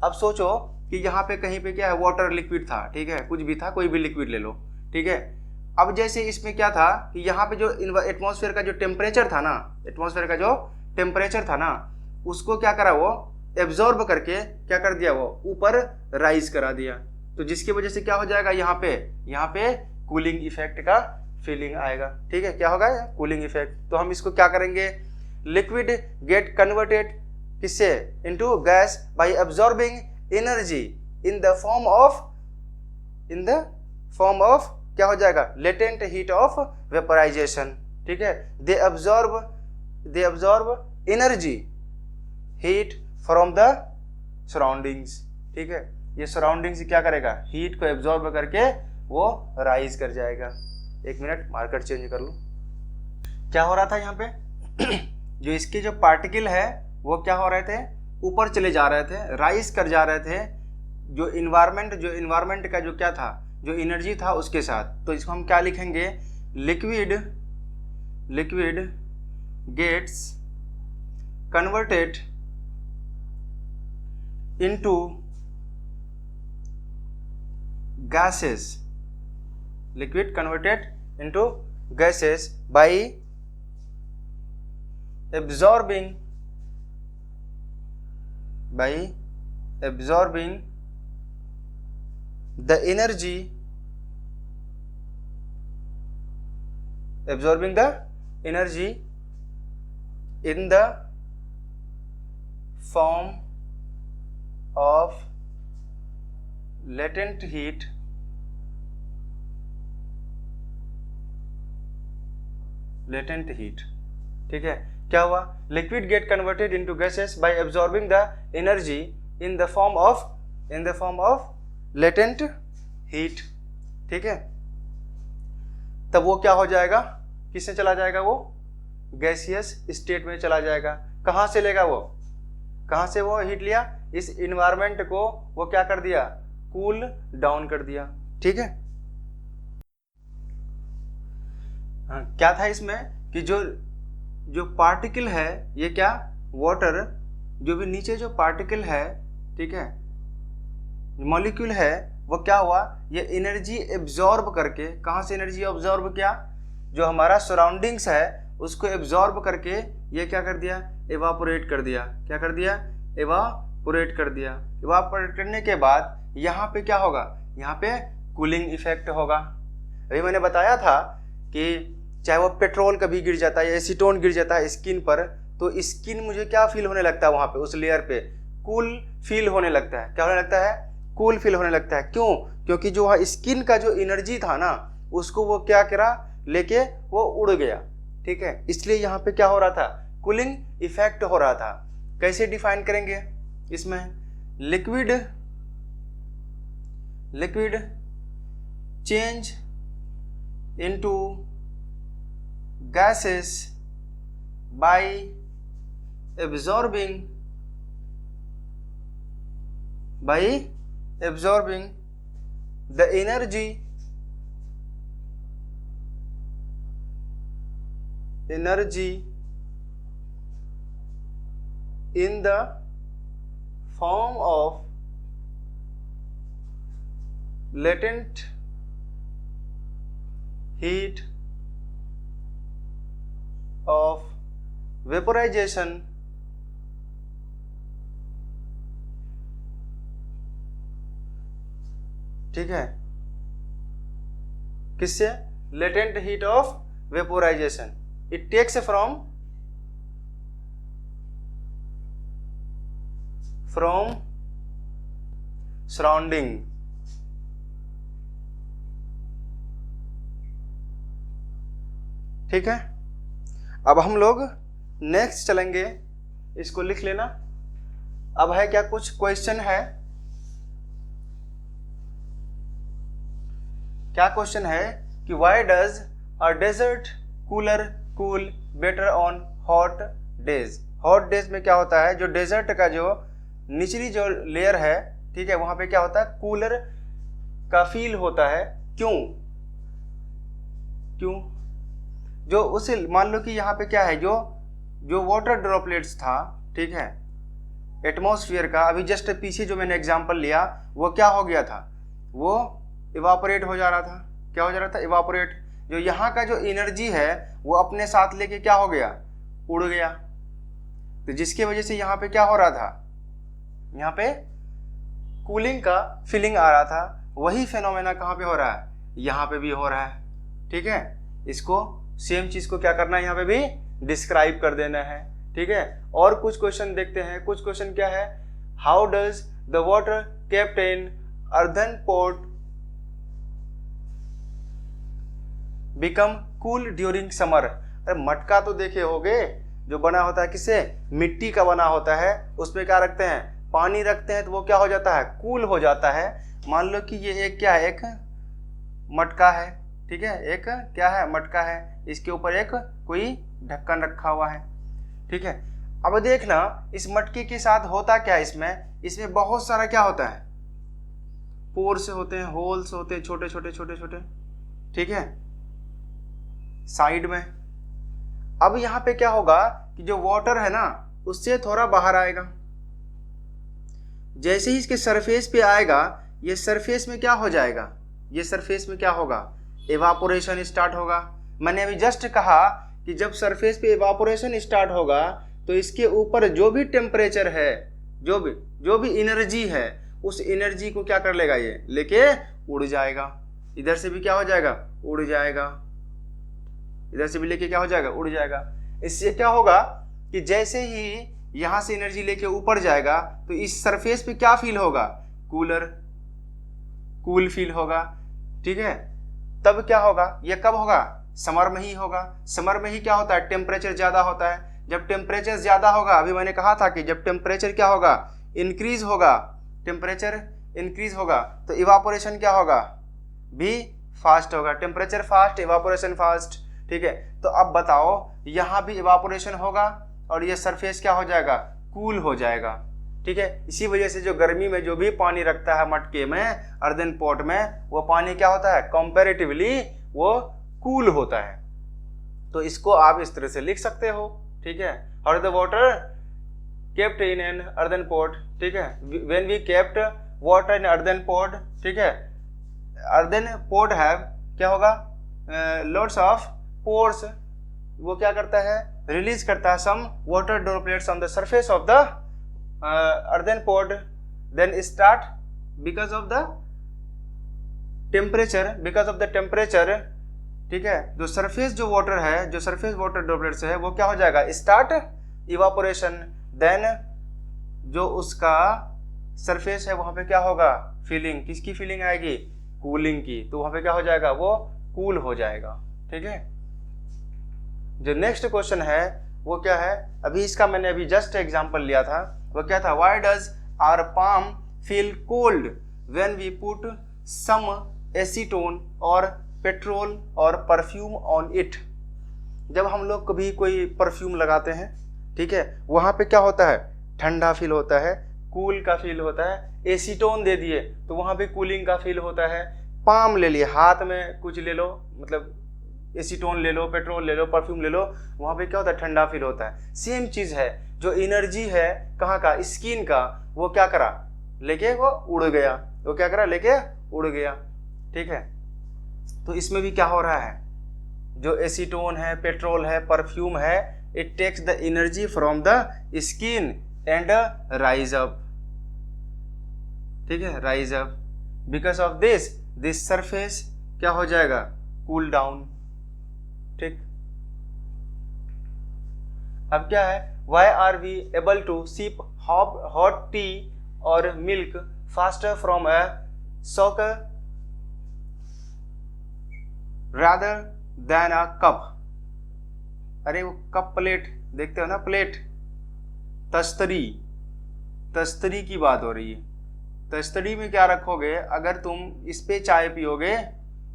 अब सोचो कि यहाँ पे कहीं पे क्या है, वाटर लिक्विड था, ठीक है, कुछ भी था, कोई भी लिक्विड ले लो, ठीक है। अब जैसे इसमें क्या था कि यहाँ पे जो एटमॉस्फेयर का जो टेम्परेचर था ना, एटमॉस्फेयर का जो टेम्परेचर था ना, उसको क्या करा, वो एब्जॉर्ब करके क्या कर दिया, वो ऊपर राइज करा दिया। तो जिसकी वजह से क्या हो जाएगा, यहाँ पे कूलिंग इफेक्ट का फीलिंग आएगा, ठीक है। क्या होगा, कूलिंग इफेक्ट। तो हम इसको क्या करेंगे, लिक्विड गेट कन्वर्टेड किससे, into gas bye absorbing energy in the form of क्या हो जाएगा, लेटेंट हीट ऑफ वेपराइजेशन, ठीक है। They absorb energy heat from the surroundings, ठीक है। ये सराउंडिंग्स क्या करेगा, हीट को एब्जॉर्ब करके वो राइज कर जाएगा। एक मिनट मार्कर चेंज कर लूं। क्या हो रहा था यहाँ पे जो इसके जो पार्टिकल है वो क्या हो रहे थे, ऊपर चले जा रहे थे, राइज कर जा रहे थे, जो इन्वायरमेंट का जो क्या था, जो एनर्जी था उसके साथ। तो इसको हम क्या लिखेंगे, liquid gets converted into gases, liquid converted into gases by absorbing the energy in the form of latent heat ठीक है। क्या हुआ, liquid get converted into gases bye absorbing the energy in the form of latent heat, ठीक है। तब वो क्या हो जाएगा, किससे चला जाएगा, वो गैसियस स्टेट में चला जाएगा। कहाँ से लेगा वो, कहाँ से वो हीट लिया, इस इन्वायरमेंट को वो क्या कर दिया, कूल डाउन कर दिया, ठीक है। हाँ, क्या था इसमें कि जो पार्टिकल है ये क्या वाटर जो भी नीचे जो पार्टिकल है, ठीक है, मॉलिक्यूल है, वो क्या हुआ, ये एनर्जी एब्जॉर्ब करके, कहाँ से एनर्जी एब्जॉर्ब किया, जो हमारा सराउंडिंग्स है उसको एब्जॉर्ब करके ये क्या कर दिया, एवापोरेट कर दिया। क्या कर दिया, एवापोरेट कर दिया। एवापोरेट करने के बाद यहाँ पे क्या होगा, यहाँ पे कूलिंग इफेक्ट होगा। अभी मैंने बताया था कि चाहे वो पेट्रोल कभी गिर जाता है या एसीटोन गिर जाता है स्किन पर, तो स्किन मुझे क्या फील होने लगता है, वहाँ पे उस लेयर पे कूल फील होने लगता है। क्या होने लगता है, कूल फील होने लगता है। क्यों, क्योंकि जो वहाँ स्किन का जो एनर्जी था ना, उसको वो क्या करा, लेके वो उड़ गया। ठीक है, इसलिए यहाँ पे क्या हो रहा था, कूलिंग इफेक्ट हो रहा था। कैसे डिफाइन करेंगे इसमें, liquid change into gases by absorbing the energy in the form of latent heat of vaporization ठीक है, किससे, latent heat of vaporization, it takes from surrounding. ठीक है, अब हम लोग नेक्स्ट चलेंगे, इसको लिख लेना। अब है क्या, कुछ क्वेश्चन है। क्या क्वेश्चन है कि why does a desert cooler cool better on hot days. Hot days में क्या होता है, जो डेजर्ट का जो निचली जो लेयर है, ठीक है, वहां पे क्या होता है, कूलर का फील होता है। क्यों, जो उसे मान लो कि यहाँ पे क्या है, जो वाटर ड्रॉपलेट्स था, ठीक है, एटमॉस्फेयर का, अभी जस्ट पीछे जो मैंने एग्जांपल लिया, वो क्या हो गया था, वो इवापोरेट हो जा रहा था। क्या हो जा रहा था, इवापोरेट। जो यहाँ का जो एनर्जी है वो अपने साथ लेके क्या हो गया, उड़ गया। तो जिसकी वजह से यहाँ पे क्या हो रहा था, यहाँ पे कूलिंग का फीलिंग आ रहा था। वही फेनोमेना कहाँ पे हो रहा है, यहाँ पे भी हो रहा है। ठीक है, इसको सेम चीज को क्या करना है, यहाँ पे भी डिस्क्राइब कर देना है। ठीक है, और कुछ क्वेश्चन देखते हैं। कुछ क्वेश्चन क्या है, how does the water kept in earthen pot become cool during summer. अरे मटका तो देखे होगे, जो बना होता है किससे, मिट्टी का बना होता है, उसमें क्या रखते हैं, पानी रखते हैं, तो वो क्या हो जाता है, कूल हो जाता है। मान लो कि ये एक क्या है, एक मटका है। ठीक है, एक क्या है, मटका है, इसके ऊपर एक कोई ढक्कन रखा हुआ है। ठीक है, अब देखना इस मटके के साथ होता क्या है, इसमें बहुत सारा क्या होता है, पोर्स होते हैं, होल्स होते हैं, छोटे छोटे छोटे छोटे। ठीक है, साइड में। अब यहाँ पे क्या होगा कि जो वाटर है ना, उससे थोड़ा बाहर आएगा। जैसे ही इसके सरफेस पे आएगा, ये सरफेस में क्या हो जाएगा, ये सरफेस में क्या होगा, एवापोरेशन स्टार्ट होगा। मैंने अभी जस्ट कहा कि जब सरफेस पे एवापोरेशन स्टार्ट होगा, तो इसके ऊपर जो भी टेम्परेचर है, जो भी एनर्जी है, उस एनर्जी को क्या कर लेगा, ये लेके उड़ जाएगा। इधर से भी क्या हो जाएगा, उड़ जाएगा, इधर से भी लेके क्या हो जाएगा, उड़ जाएगा। इससे क्या होगा कि जैसे ही यहां से एनर्जी लेके ऊपर जाएगा, तो इस सरफेस पे क्या फील होगा, कूल फील होगा। ठीक है, तब क्या होगा, ये कब होगा, समर में ही होगा। समर में ही क्या होता है, टेम्परेचर ज्यादा होता है। जब टेम्परेचर ज्यादा होगा, अभी मैंने कहा था कि जब टेम्परेचर क्या होगा, इंक्रीज होगा, टेम्परेचर इंक्रीज होगा, तो इवापोरेशन क्या होगा, भी फास्ट होगा। Temperature fast, evaporation fast. ठीक है, तो अब बताओ, यहाँ भी इवापोरेशन होगा और ये सरफेस क्या हो जाएगा, कूल हो जाएगा। ठीक है, इसी वजह से जो गर्मी में जो भी पानी रखता है मटके में, अर्दन पॉट में, वो पानी क्या होता है, कंपैरेटिवली वो कूल होता है। तो इसको आप इस तरह से लिख सकते हो। ठीक है, और the water kept in an earthen pot, ठीक है, when we kept water in earthen pot, ठीक है, अर्दन पॉट हैव क्या होगा, लॉट्स ऑफ पोर्स, वो क्या करता है, रिलीज करता है some water droplets on the surface of the earthen pot, then start because of the temperature, ठीक है, जो सरफेस जो वाटर है, जो सरफेस वाटर ड्रॉपलेट्स है वो क्या हो जाएगा, स्टार्ट इवापोरेशन, देन जो उसका सरफेस है वहां पे क्या होगा, फीलिंग, किसकी फीलिंग आएगी, कूलिंग की, तो वहां पे क्या हो जाएगा, वो कूल हो जाएगा, ठीक है। जो नेक्स्ट क्वेश्चन है वो क्या है, अभी इसका मैंने अभी जस्ट एग्जांपल लिया था, वो क्या था, why does our palm feel cold when we put some acetone और पेट्रोल और परफ्यूम ऑन इट। जब हम लोग कभी कोई परफ्यूम लगाते हैं, ठीक है, वहां पे क्या होता है, ठंडा फील होता है, कूल का फील होता है, एसीटोन दे दिए तो वहां पे कूलिंग का फील होता है, पाम ले लिए, हाथ में कुछ ले लो, मतलब एसीटोन ले लो, पेट्रोल ले लो, परफ्यूम ले लो, वहां पे क्या होता है, ठंडा फील होता है। सेम चीज है, जो एनर्जी है कहाँ का, स्किन का, वो क्या करा, लेके वो उड़ गया, वो क्या करा, लेके उड़ गया, ठीक है। तो इसमें भी क्या हो रहा है, जो एसीटोन है, पेट्रोल है, परफ्यूम है, it takes the energy from the skin and rise up, ठीक है, rise up, because of this surface क्या हो जाएगा, कूल डाउन, ठीक। अब क्या है, why are we able to sip hot tea और milk faster from a saucer rather than a cup. अरे वो कप, प्लेट देखते हो ना, प्लेट, तस्तरी की बात हो रही है। तस्तरी में क्या रखोगे, अगर तुम इस पे चाय पियोगे,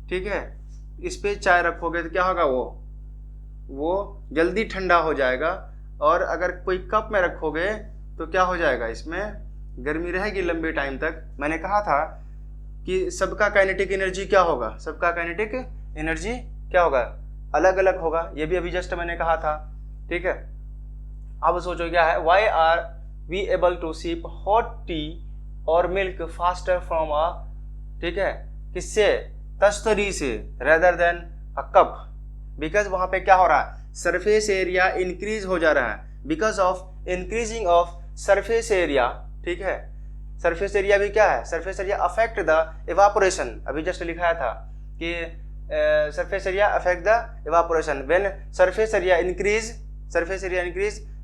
ठीक है, इस पे चाय रखोगे तो क्या होगा, वो जल्दी ठंडा हो जाएगा, और अगर कोई कप में रखोगे तो क्या हो जाएगा, इसमें गर्मी रहेगी लंबे टाइम तक। मैंने कहा था कि सबका काइनेटिक एनर्जी क्या होगा, सबका काइनेटिक एनर्जी क्या होगा, अलग अलग होगा, ये भी अभी जस्ट मैंने कहा था, ठीक है। अब सोचो क्या है, why are we able to sip hot tea और मिल्क फास्टर फ्रॉम अ, ठीक है, किससे, तस्तरी से, rather than a cup, because वहां पे क्या हो रहा है, सरफेस एरिया इंक्रीज हो जा रहा है, because of increasing of surface area, ठीक है। सरफेस एरिया भी क्या है, surface area affect the evaporation, अभी जस्ट लिखाया था कि surface area affect the evaporation, when surface area increase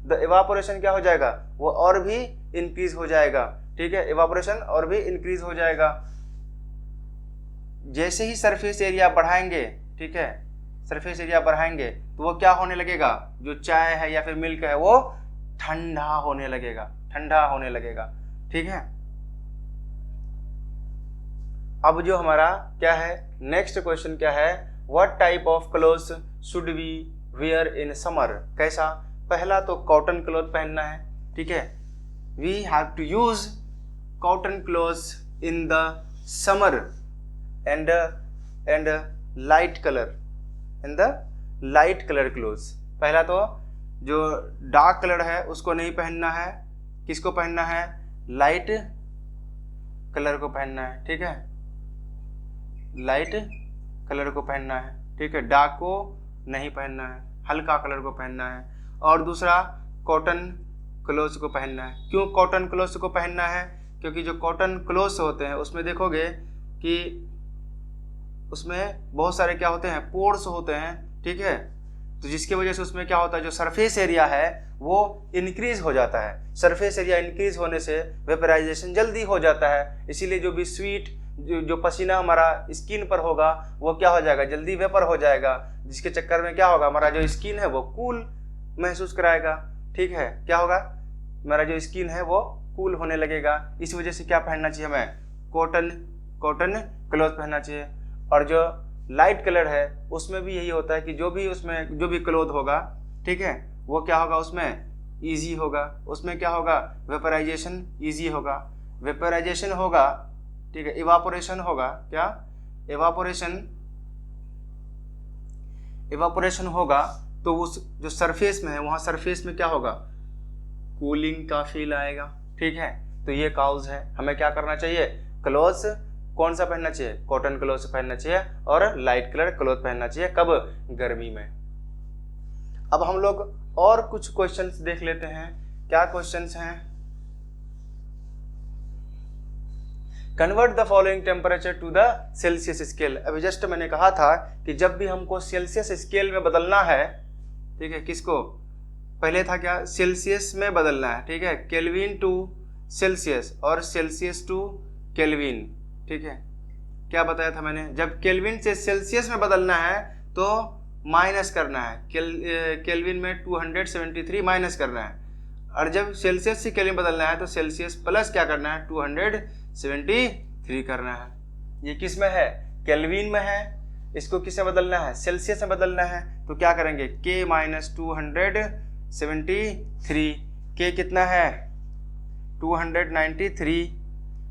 the evaporation क्या हो जाएगा, वो और भी इंक्रीज हो जाएगा, ठीक है, इवापोरेशन और भी इंक्रीज हो जाएगा। जैसे ही सरफेस एरिया बढ़ाएंगे, ठीक है, सरफेस एरिया बढ़ाएंगे तो वो क्या होने लगेगा, जो चाय है या फिर मिल्क है वो ठंडा होने लगेगा, ठीक है। अब जो हमारा क्या है, नेक्स्ट क्वेश्चन क्या है, what type of clothes should we wear in summer. कैसा, पहला तो कॉटन क्लॉथ पहनना है, ठीक है, we have to use cotton clothes in the summer and light colour clothes. पहला तो जो डार्क कलर है उसको नहीं पहनना है, किसको पहनना है, लाइट कलर को पहनना है, ठीक है, लाइट कलर को पहनना है, ठीक है, डार्क को नहीं पहनना है, हल्का कलर को पहनना है। और दूसरा कॉटन क्लोथ्स को पहनना है। क्यों कॉटन क्लोथ्स को पहनना है, क्योंकि जो कॉटन क्लोथ्स होते हैं उसमें देखोगे कि उसमें बहुत सारे क्या होते हैं, पोर्स होते हैं, ठीक है, तो जिसकी वजह से उसमें क्या होता है, जो सरफेस एरिया है वो इंक्रीज हो जाता है। सरफेस एरिया इंक्रीज होने से वेपराइजेशन जल्दी हो जाता है, इसीलिए जो भी स्वीट जो पसीना हमारा स्किन पर होगा वो क्या हो जाएगा, जल्दी वेपर हो जाएगा, जिसके चक्कर में क्या होगा, हमारा जो स्किन है वो कूल महसूस कराएगा, ठीक है, क्या होगा, हमारा जो स्किन है वो कूल होने लगेगा। इस वजह से क्या पहनना चाहिए हमें, कॉटन क्लॉथ पहनना चाहिए। और जो लाइट कलर है उसमें भी यही होता है कि जो भी क्लॉथ होगा, ठीक है, वो क्या होगा, उसमें इजी होगा, उसमें क्या होगा, वेपराइजेशन इजी होगा, वेपराइजेशन होगा, ठीक है, इवापोरेशन होगा, क्या इवापोरेशन होगा, तो उस जो सरफेस में है वहाँ सरफेस में क्या होगा, कूलिंग का फील आएगा। ठीक है, तो ये काउज है। हमें क्या करना चाहिए, क्लोथ्स कौन सा पहनना चाहिए, कॉटन क्लोथ्स पहनना चाहिए और लाइट कलर क्लोथ पहनना चाहिए। कब, गर्मी में। अब हम लोग और कुछ क्वेश्चंस देख लेते हैं। क्या क्वेश्चंस हैं, convert the following temperature to the Celsius scale. अभी जस्ट मैंने कहा था कि जब भी हमको सेल्सियस स्केल में बदलना है, ठीक है, किसको, पहले था क्या, सेल्सियस में बदलना है। ठीक है, केल्विन टू सेल्सियस और सेल्सियस टू केल्विन। ठीक है, क्या बताया था मैंने, जब केल्विन से सेल्सियस में बदलना है तो माइनस करना है, केल्विन में 273 माइनस करना है, और जब सेल्सियस से केल्विन बदलना है तो सेल्सियस प्लस क्या करना है, 273 करना है। ये किस में है, केल्विन में है। इसको किस में बदलना है, सेल्सियस में बदलना है, तो क्या करेंगे, K माइनस 273, K कितना है 293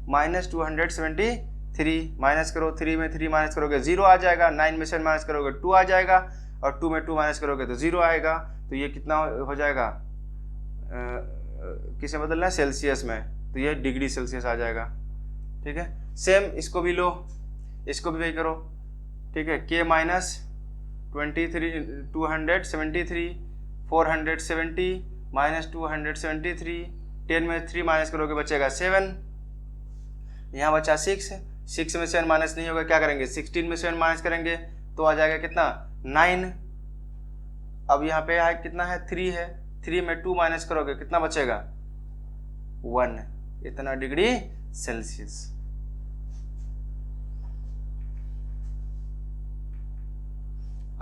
माइनस 273, माइनस करो, 3 में 3 माइनस करोगे 0 आ जाएगा, 9 में 7 माइनस करोगे 2 आ जाएगा, और 2 में 2 माइनस करोगे तो 0 आएगा। तो ये कितना हो जाएगा, किसे बदलना है, सेल्सियस में, तो ये डिग्री सेल्सियस आ जाएगा। ठीक है, सेम इसको भी लो, इसको भी वही करो। ठीक है, K माइनस 273 470 माइनस 273, 10 में 3 माइनस करोगे बचेगा 7, यहाँ बचा 6, 6 में 7 माइनस नहीं होगा, क्या करेंगे, 16 में 7 माइनस करेंगे तो आ जाएगा कितना, 9। अब यहाँ पे है कितना है, 3 है, 3 में 2 माइनस करोगे कितना बचेगा, 1, इतना डिग्री सेल्सियस।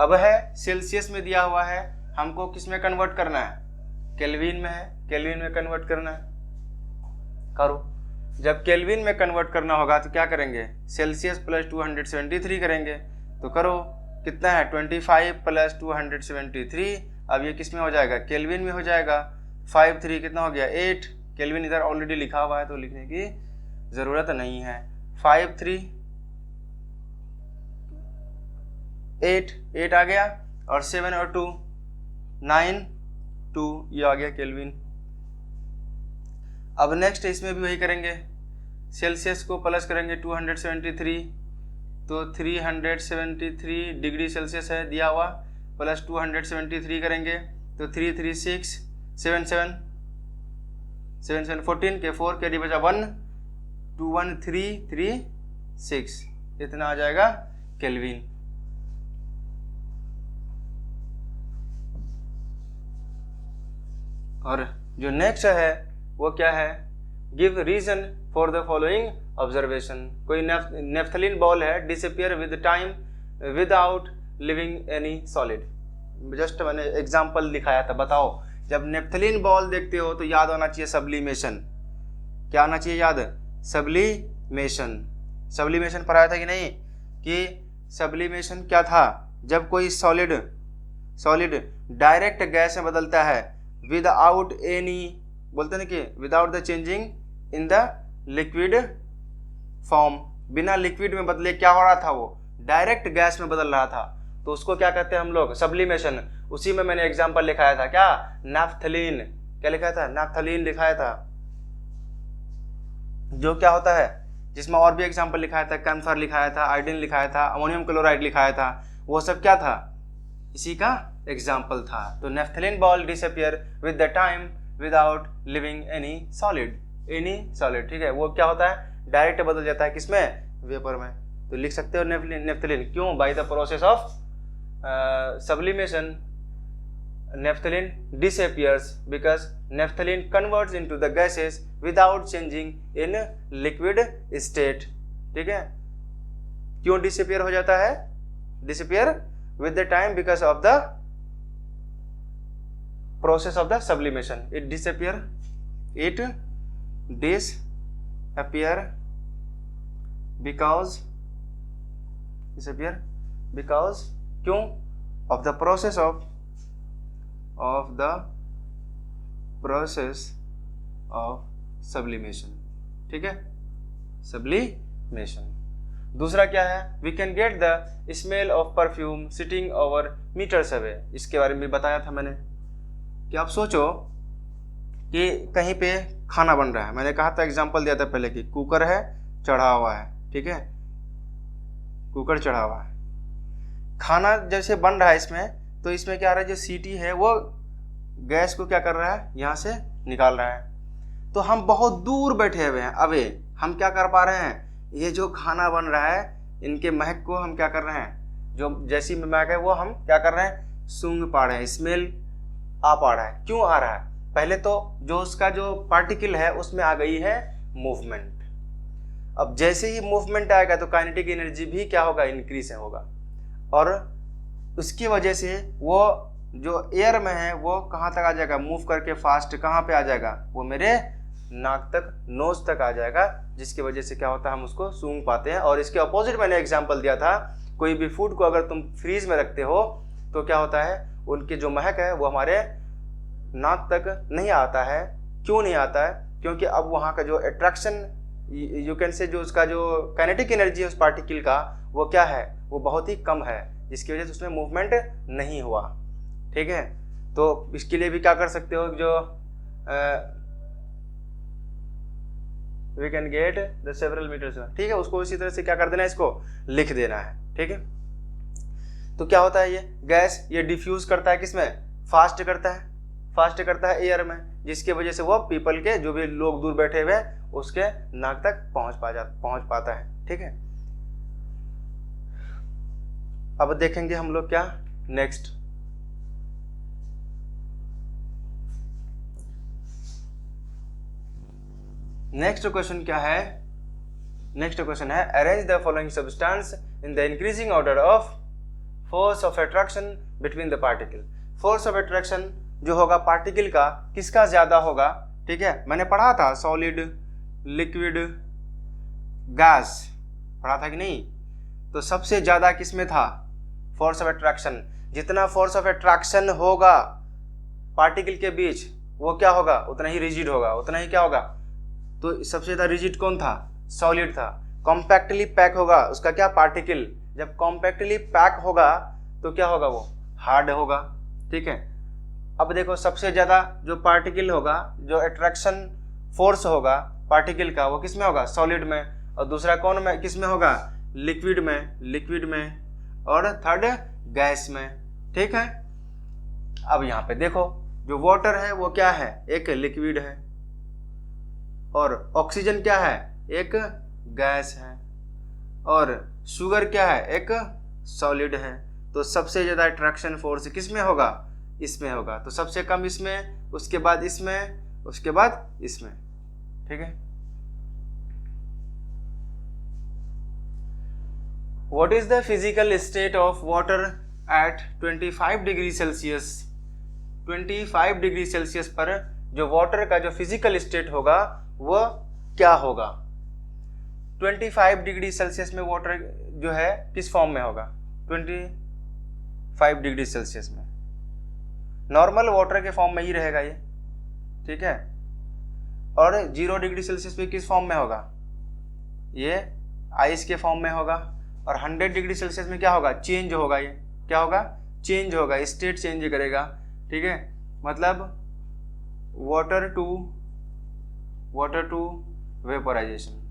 अब है सेल्सियस में दिया हुआ है, हमको किस में कन्वर्ट करना है, केल्विन में है, केल्विन में कन्वर्ट करना है, करो। जब केल्विन में कन्वर्ट करना होगा तो क्या करेंगे, सेल्सियस प्लस 273 करेंगे, तो करो, कितना है 25 प्लस 273। अब ये किस में हो जाएगा, केल्विन में हो जाएगा। 5 3 कितना हो गया, 8, केल्विन इधर ऑलरेडी लिखा हुआ है तो लिखने की ज़रूरत नहीं है। 5 3 8 आ गया, और 7 और 2 9 2, ये आ गया केल्विन। अब नेक्स्ट इसमें भी वही करेंगे, सेल्सियस को प्लस करेंगे 273, तो 373 डिग्री सेल्सियस है दिया हुआ, प्लस 273 करेंगे तो 3 3 6 7 7 7 7 14 के 4 कैरी बचा 1 2 1 3 3 6, इतना आ जाएगा केल्विन। और जो नेक्स्ट है वो क्या है, give reason for the following observation. कोई नेफ्थलीन बॉल है, disappear with time without leaving any solid. जस्ट मैंने एग्जांपल दिखाया था, बताओ जब नेफ्थलीन बॉल देखते हो तो याद आना चाहिए सब्लिमेशन। क्या आना चाहिए याद, सब्लिमेशन। सब्लिमेशन पढ़ाया था कि नहीं, कि सब्लिमेशन क्या था, जब कोई सॉलिड डायरेक्ट गैस में बदलता है विदाउट एनी, बोलते हैं कि without the changing in the liquid form, बिना लिक्विड में बदले क्या हो रहा था, वो डायरेक्ट गैस में बदल रहा था, तो उसको क्या कहते हैं हम लोग, सब्लिमेशन। उसी में मैंने एग्जांपल लिखाया था, क्या, नैफ्थलीन। क्या लिखाया था, नैफ्थलीन लिखाया था, जो क्या होता है, जिसमें और भी एग्जांपल लिखाया था, कैम्फर लिखाया था, आयोडीन लिखाया था, अमोनियम क्लोराइड लिखाया था, वो सब क्या था, इसी का एग्जाम्पल था। तो naphthalene ball disappear with the time without leaving any solid, ठीक है, वो क्या होता है, डायरेक्ट बदल जाता है किसमें, वेपर में। तो लिख सकते हो नैफ्थलीन, क्यों, by the process of sublimation naphthalene disappears because naphthalene converts into the gases without changing in liquid state। ठीक है, क्यों disappear हो जाता है, disappear with the time because of the process of the sublimation, it disappear because क्यों, of the process of sublimation। ठीक है, sublimation। दूसरा क्या है, we can get the smell of perfume sitting over meters away। इसके बारे में बताया था मैंने कि आप सोचो कि कहीं पे खाना बन रहा है, मैंने कहा था एग्जांपल दिया था पहले कि कुकर है, चढ़ा हुआ है, ठीक है, कुकर चढ़ा हुआ है, खाना जैसे बन रहा है इसमें, तो इसमें क्या आ रहा है, जो सीटी है वो गैस को क्या कर रहा है, यहाँ से निकाल रहा है। तो हम बहुत दूर बैठे हुए हैं, अबे हम क्या कर पा रहे हैं, ये जो खाना बन रहा है इनके महक को हम क्या कर रहे हैं, जो जैसी महक है वो हम क्या कर रहे हैं, सूंघ पा रहे हैं, स्मेल आ पा रहा है। क्यों आ रहा है, पहले तो जो उसका जो पार्टिकल है उसमें आ गई है मूवमेंट। अब जैसे ही मूवमेंट आएगा तो काइनेटिक एनर्जी भी क्या होगा, इंक्रीज होगा, और उसकी वजह से वो जो एयर में है वो कहाँ तक आ जाएगा, मूव करके फास्ट कहाँ पे आ जाएगा, वो मेरे नाक तक, नोज तक आ जाएगा, जिसकी वजह से क्या होता है, हम उसको सूंघ पाते हैं। और इसके अपोजिट मैंने एग्जांपल दिया था, कोई भी फूड को अगर तुम फ्रीज में रखते हो तो क्या होता है, उनकी जो महक है वो हमारे नाक तक नहीं आता है। क्यों नहीं आता है, क्योंकि अब वहाँ का जो अट्रैक्शन, यू कैन से, जो उसका जो काइनेटिक एनर्जी है उस पार्टिकल का, वो क्या है, वो बहुत ही कम है, जिसकी वजह से उसमें मूवमेंट नहीं हुआ। ठीक है, तो इसके लिए भी क्या कर सकते हो, जो we can get the several meters, ठीक है, उसको इसी तरह से क्या कर देना है, इसको लिख देना है। ठीक है, तो क्या होता है, ये गैस ये डिफ्यूज करता है किसमें, फास्ट करता है, फास्ट करता है एयर में, जिसकी वजह से वो पीपल के, जो भी लोग दूर बैठे हुए उसके नाक तक पहुंच पाता है। ठीक है, अब देखेंगे हम लोग क्या नेक्स्ट। नेक्स्ट क्वेश्चन क्या है, नेक्स्ट क्वेश्चन है, arrange the following substance in the increasing order of force of attraction between the particle. Force of attraction जो होगा पार्टिकल का, किसका ज्यादा होगा। ठीक है, मैंने पढ़ा था सॉलिड, लिक्विड, गैस, पढ़ा था कि नहीं, तो सबसे ज्यादा किसमें था, फोर्स ऑफ अट्रैक्शन। जितना फोर्स ऑफ अट्रैक्शन होगा पार्टिकल के बीच, वो क्या होगा, उतना ही रिजिड होगा, उतना ही क्या होगा। तो सबसे ज्यादा रिजिड कौन था, सॉलिड था। कॉम्पैक्टली पैक होगा उसका क्या, पार्टिकल, जब कॉम्पैक्टली पैक होगा तो क्या होगा, वो हार्ड होगा। ठीक है, अब देखो सबसे ज्यादा जो पार्टिकल होगा, जो अट्रैक्शन फोर्स होगा पार्टिकल का, वो किस में होगा, सॉलिड में, और दूसरा कौन में, किस में होगा, लिक्विड में, और थर्ड गैस में। ठीक है, अब यहाँ पे देखो जो वाटर है वो क्या है, एक लिक्विड है, और ऑक्सीजन क्या है, एक गैस है, और शुगर क्या है, एक सॉलिड है। तो सबसे ज्यादा अट्रैक्शन फोर्स किस में होगा, इसमें होगा। तो सबसे कम इसमें, उसके बाद इसमें, उसके बाद इसमें। ठीक है, what is the physical state of water at 25 degree Celsius. 25 degree Celsius पर जो वाटर का जो फिजिकल स्टेट होगा वो क्या होगा। 25 डिग्री सेल्सियस में वाटर जो है किस फॉर्म में होगा, 25 डिग्री सेल्सियस में नॉर्मल वाटर के फॉर्म में ही रहेगा ये। ठीक है, और 0 डिग्री सेल्सियस में किस फॉर्म में होगा, ये आइस के फॉर्म में होगा। और 100 डिग्री सेल्सियस में क्या होगा, चेंज होगा, ये क्या होगा, चेंज होगा, स्टेट चेंज करेगा। ठीक है, मतलब वाटर टू वेपोराइजेशन,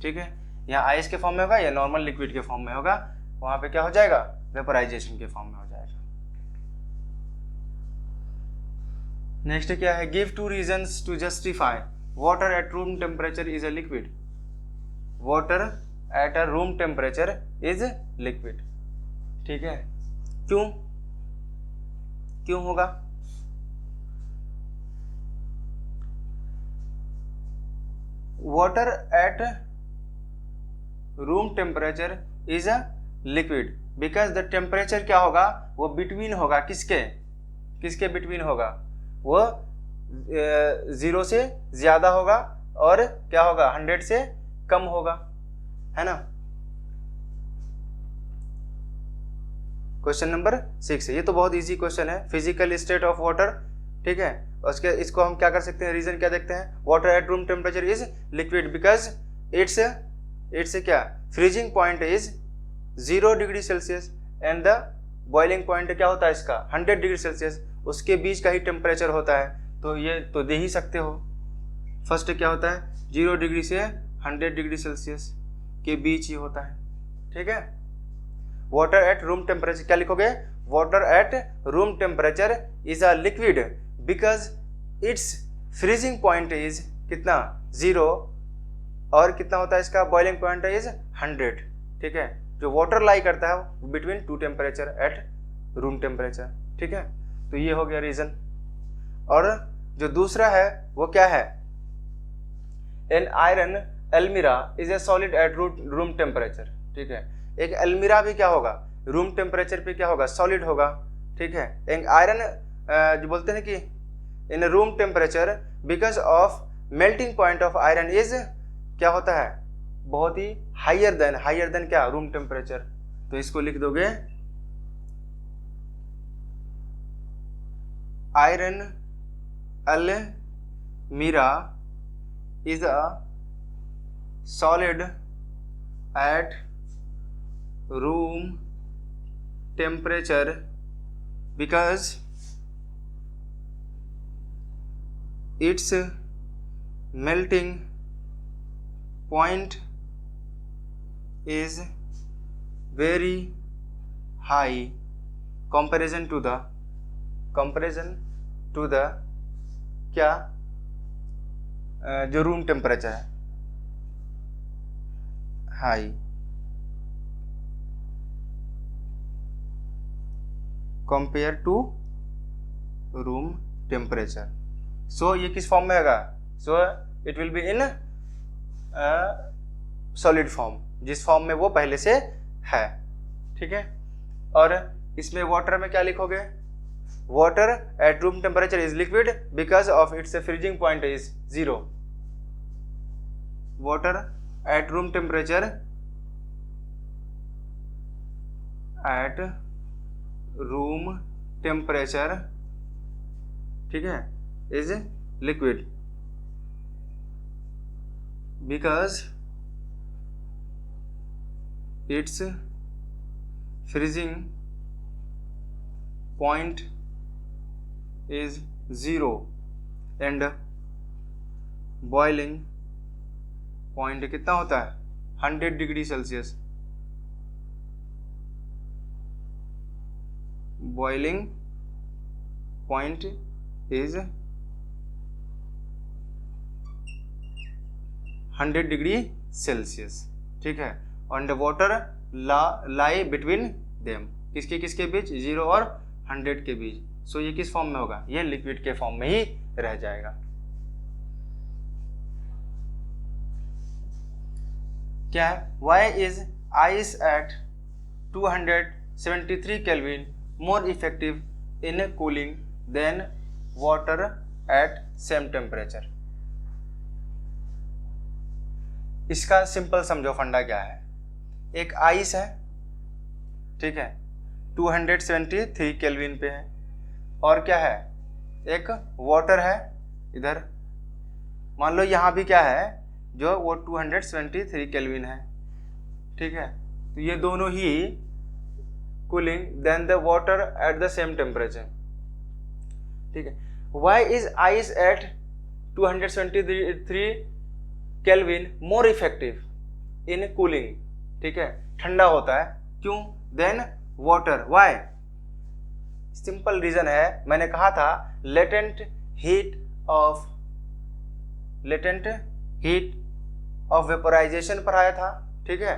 ठीक है, यहाँ आइस के फॉर्म में होगा या नॉर्मल लिक्विड के फॉर्म में होगा, वहां पे क्या हो जाएगा, वेपोराइजेशन के फॉर्म में हो जाएगा। नेक्स्ट क्या है, give 2 reasons to justify water at room temperature is a liquid. Water at a room temperature is liquid. ठीक है, क्यों होगा, water at room temperature is a liquid because the temperature क्या होगा, वो बिटवीन होगा, किसके बिटवीन होगा, वो 0 से ज्यादा होगा और क्या होगा, 100 से कम होगा, है ना। क्वेश्चन नंबर 6 है, ये तो बहुत इजी क्वेश्चन है, फिजिकल स्टेट ऑफ वाटर। ठीक है, उसके इसको हम क्या कर सकते हैं, रीजन क्या देखते हैं, water at room temperature is liquid because it's क्या, freezing point is 0 degree Celsius and the boiling point क्या होता है इसका 100 डिग्री सेल्सियस, उसके बीच का ही टेम्परेचर होता है, तो ये तो दे ही सकते हो। फर्स्ट क्या होता है 0 डिग्री से 100 डिग्री सेल्सियस के बीच ही होता है, ठीक है। वाटर एट रूम टेम्परेचर क्या लिखोगे, water at room temperature is a liquid because it's freezing point is कितना 0 और कितना होता है इसका बॉइलिंग पॉइंट इज 100, ठीक है। जो वाटर लाई करता है between 2 temperature at room temperature, ठीक है। तो ये हो गया रीजन। और जो दूसरा है वो क्या है, an iron almirah is a solid at room temperature, ठीक है। एक एल्मीरा भी क्या होगा रूम टेम्परेचर पे क्या होगा सॉलिड होगा, ठीक है। एक आयरन जो बोलते हैं कि in room temperature because of melting point of iron is क्या होता है बहुत ही हायर देन क्या रूम टेम्परेचर, तो इसको लिख दोगे iron एल्मीरा is a solid at room temperature because its melting point is very high comparison to the क्या जो रूम टेम्परेचर है high, compare to room temperature. So ये किस फॉर्म में होगा, so it will be in solid form, जिस form में वो पहले से है, ठीक है। और इसमें वाटर में क्या लिखोगे, water at room temperature is liquid because of its freezing point is 0. Water at room temperature ठीक है is liquid because its freezing point is 0 and boiling point कितना होता है 100 degree Celsius, boiling point is 100 degree Celsius, ठीक है। and water lie between them, किसके बीच 0 और 100 के बीच। सो ये किस फॉर्म में होगा, ये लिक्विड के फॉर्म में ही रह जाएगा। क्या है, why is ice at 273 kelvin more effective in cooling than water at same temperature. इसका सिंपल समझो फंडा क्या है, एक आइस है, ठीक है, 273 केल्विन पे है, और क्या है एक वाटर है इधर, मान लो यहाँ भी क्या है जो वो 273 केल्विन है, ठीक है। तो ये दोनों ही cooling than the water at the same temperature, ठीक है। Why is ice at 273 kelvin more effective in cooling, ठीक है, ठंडा होता है, क्यों than water, why, simple reason है, मैंने कहा था लेटेंट हीट ऑफ वेपोराइजेशन पढ़ाया था, ठीक है।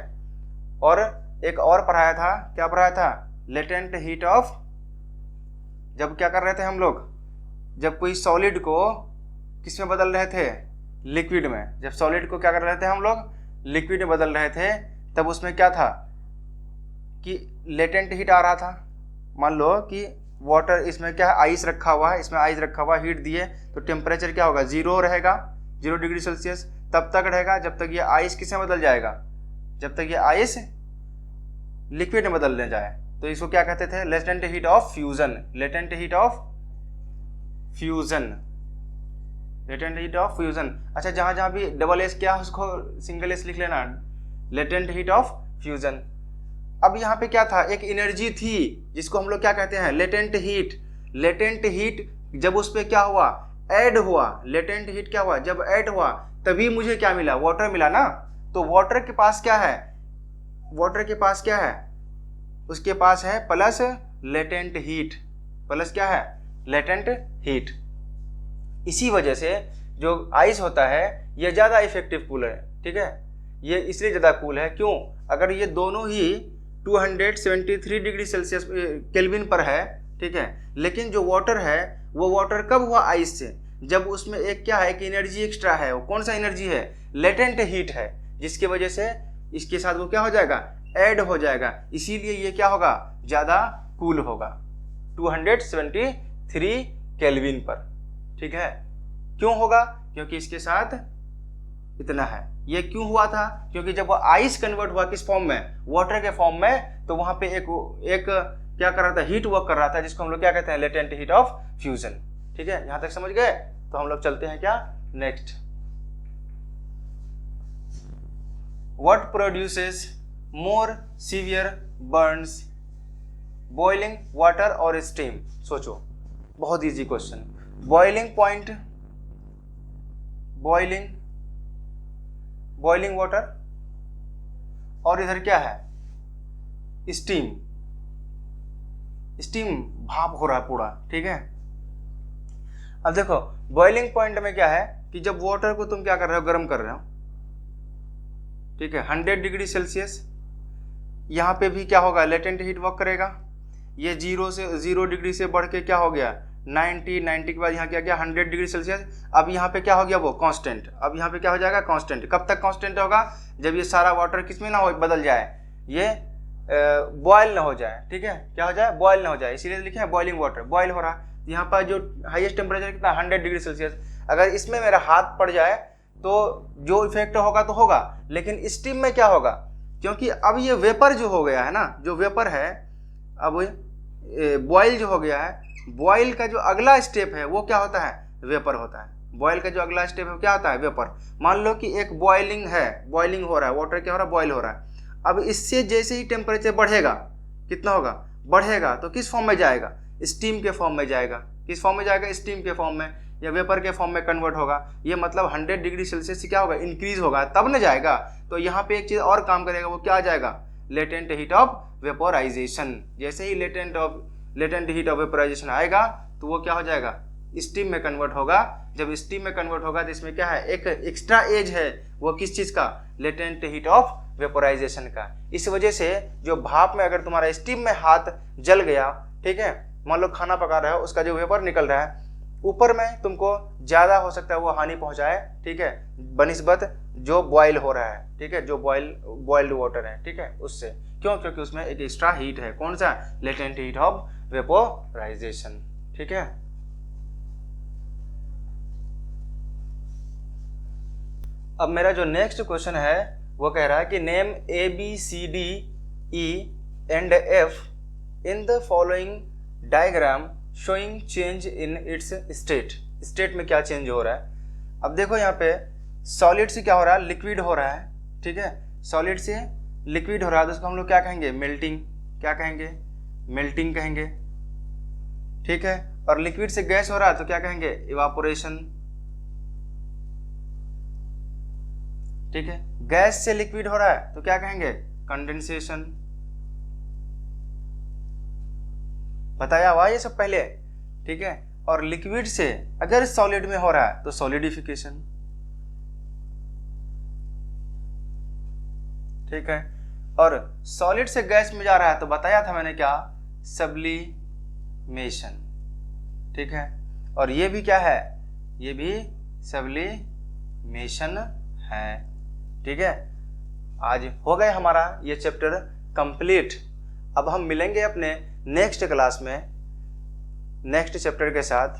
और एक और पढ़ाया था, क्या पढ़ाया था, लेटेंट हीट ऑफ, जब क्या कर रहे थे हम लोग, जब कोई सॉलिड को किस में बदल रहे थे, लिक्विड में, जब सॉलिड को क्या कर रहे थे हम लोग लिक्विड में बदल रहे थे, तब उसमें क्या था कि लेटेंट हीट आ रहा था। मान लो कि वाटर, इसमें क्या है आइस रखा हुआ है, इसमें आइस रखा हुआ, हीट दिए तो टेम्परेचर क्या होगा 0 रहेगा, 0 डिग्री सेल्सियस तब तक रहेगा जब तक ये आइस किस में बदल जाएगा, जब तक ये आइस लिक्विड में बदलने जाए। तो इसको क्या कहते थे, latent heat of fusion, latent heat of fusion. अच्छा, जहां जहां भी डबल एस क्या उसको सिंगल एस लिख लेना, लेटेंट हीट ऑफ फ्यूजन। अब यहाँ पे क्या था, एक एनर्जी थी जिसको हम लोग क्या कहते हैं, लेटेंट हीट। लेटेंट हीट जब उस पर क्या हुआ, ऐड हुआ, लेटेंट हीट क्या हुआ, जब ऐड हुआ तभी मुझे क्या मिला, वाटर मिला ना। तो वाटर के पास क्या है, वाटर के पास क्या है, उसके पास है प्लस लेटेंट हीट, प्लस क्या है, लेटेंट हीट। इसी वजह से जो आइस होता है ये ज़्यादा इफेक्टिव कूलर है, ठीक है, ये इसलिए ज़्यादा कूल है। क्यों, अगर ये दोनों ही 273 डिग्री सेल्सियस केल्विन पर है, ठीक है, लेकिन जो वाटर है वो वाटर कब हुआ आइस से, जब उसमें एक क्या है, एक एनर्जी एक्स्ट्रा है। वो कौन सा एनर्जी है, लेटेंट हीट है, जिसकी वजह से इसके साथ वो क्या हो जाएगा, ऐड हो जाएगा, इसीलिए ये क्या होगा, ज़्यादा कूल होगा 273 केल्विन पर, ठीक है। क्यों होगा, क्योंकि इसके साथ इतना है। ये क्यों हुआ था, क्योंकि जब वो आइस कन्वर्ट हुआ किस फॉर्म में, वाटर के फॉर्म में, तो वहां पे एक क्या कर रहा था, हीट वर्क कर रहा था, जिसको हम लोग क्या कहते हैं, लेटेंट हीट ऑफ फ्यूजन, ठीक है। यहां तक समझ गए, तो हम लोग चलते हैं क्या, next. What produces more severe Burns, boiling water और स्टीम। सोचो, बहुत easy question. Boiling point, boiling water, और इधर क्या है, स्टीम, स्टीम भाप हो रहा है पूरा, ठीक है। अब देखो बॉइलिंग पॉइंट में क्या है कि जब वाटर को तुम क्या कर रहे हो, गर्म कर रहे हो, ठीक है, 100 डिग्री सेल्सियस, यहाँ पे भी क्या होगा, लेटेंट हीट वर्क करेगा। ये 0 डिग्री से बढ़ के क्या हो गया, 90 के बाद यहाँ क्या गया 100 डिग्री सेल्सियस। अब यहाँ पे क्या हो गया, वो कांस्टेंट। अब यहाँ पे क्या हो जाएगा, कांस्टेंट। कब तक कांस्टेंट होगा, जब ये सारा वाटर किस में ना हो, बदल जाए, ये बॉयल ना हो जाए, ठीक है, क्या हो जाए, बॉयल ना हो जाए, इसीलिए लिखे हैं बॉइलिंग वाटर, बॉयल हो रहा है। यहाँ पर जो हाईएस्ट टेम्परेचर कितना, 100 डिग्री सेल्सियस। अगर इसमें मेरा हाथ पड़ जाए तो जो इफेक्ट होगा तो होगा, लेकिन स्टीम में क्या होगा, क्योंकि अब ये वेपर जो हो गया है ना, जो वेपर है, अब बॉयल जो हो गया है, बॉयल का जो अगला स्टेप है वो क्या होता है, वेपर होता है। बॉयल का जो अगला स्टेप है क्या होता है, वेपर। मान लो कि एक बॉइलिंग है, बॉइलिंग हो रहा है, वाटर क्या हो रहा है, बॉयल हो रहा है। अब इससे जैसे ही टेम्परेचर बढ़ेगा, कितना होगा, बढ़ेगा, तो किस फॉर्म में जाएगा, स्टीम के फॉर्म में जाएगा। किस फॉर्म में जाएगा, स्टीम के फॉर्म में, या वेपर के फॉर्म में कन्वर्ट होगा। ये मतलब 100 डिग्री सेल्सियस से क्या होगा, इंक्रीज होगा, तब न जाएगा। तो यहाँ पे एक चीज़ और काम करेगा, वो क्या आ जाएगा, लेटेंट हीट ऑफ वेपोराइजेशन। जैसे ही लेटेंट हीट ऑफ वेपोराइजेशन आएगा तो वो क्या हो जाएगा, स्टीम में कन्वर्ट होगा। जब स्टीम में कन्वर्ट होगा तो इसमें क्या है, एक एक्स्ट्रा एज है, वो किस चीज़ का, लेटेंट हीट ऑफ वेपोराइजेशन का। इस वजह से जो भाप में अगर तुम्हारा स्टीम में हाथ जल गया, ठीक है, मान लो खाना पका रहा है, उसका जो वेपर निकल रहा है ऊपर में, तुमको ज़्यादा हो सकता है वो हानि पहुंचाए, ठीक है, बनिस्बत जो बॉयल हो रहा है, ठीक है, जो बॉइल्ड वाटर है, ठीक है, उससे। क्यों, क्योंकि उसमें एक एक्स्ट्रा हीट है, कौन सा, लेटेंट हीट ऑफ वेपोराइजेशन, ठीक है। अब मेरा जो नेक्स्ट क्वेश्चन है वो कह रहा है कि name ABCDEF in the following diagram showing change in its state. State में क्या चेंज हो रहा है। अब देखो यहाँ पे सॉलिड से क्या हो रहा है, लिक्विड हो रहा है, ठीक है, सॉलिड से लिक्विड हो रहा है, तो उसको हम लोग क्या कहेंगे, मेल्टिंग। क्या कहेंगे, मेल्टिंग कहेंगे, ठीक है। और लिक्विड से गैस हो रहा है तो क्या कहेंगे, इवापोरेशन, ठीक है। गैस से लिक्विड हो रहा है तो क्या कहेंगे, कंडेंसेशन। बताया हुआ ये सब पहले, ठीक है। और लिक्विड से अगर सॉलिड में हो रहा है तो सॉलिडिफिकेशन, ठीक है। और सॉलिड से गैस में जा रहा है तो बताया था मैंने क्या, सब्लिमेशन, ठीक है। और ये भी क्या है, ये भी सब्लिमेशन है, ठीक है। आज हो गए हमारा ये चैप्टर कंप्लीट। अब हम मिलेंगे अपने नेक्स्ट क्लास में नेक्स्ट चैप्टर के साथ।